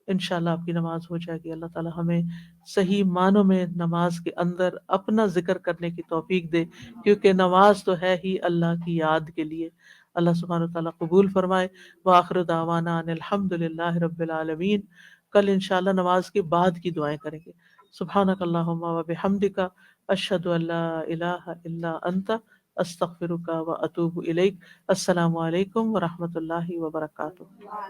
انشاءاللہ آپ کی نماز ہو جائے گی۔ اللہ تعالی ہمیں صحیح معنوں میں نماز کے اندر اپنا ذکر کرنے کی توفیق دے، کیونکہ نماز تو ہے ہی اللہ کی یاد کے لیے۔ اللہ سبحانہ وتعالیٰ قبول فرمائے۔ وآخر دعوانا ان الحمد للہ رب العالمین۔ کل انشاءاللہ نماز کے بعد کی دعائیں کریں گے۔ سبحانک اللہم وبحمدک، اشہد ان لا الہ الا انت، استغفرک و اتوب الیک۔ السلام علیکم ورحمۃ اللہ وبرکاتہ۔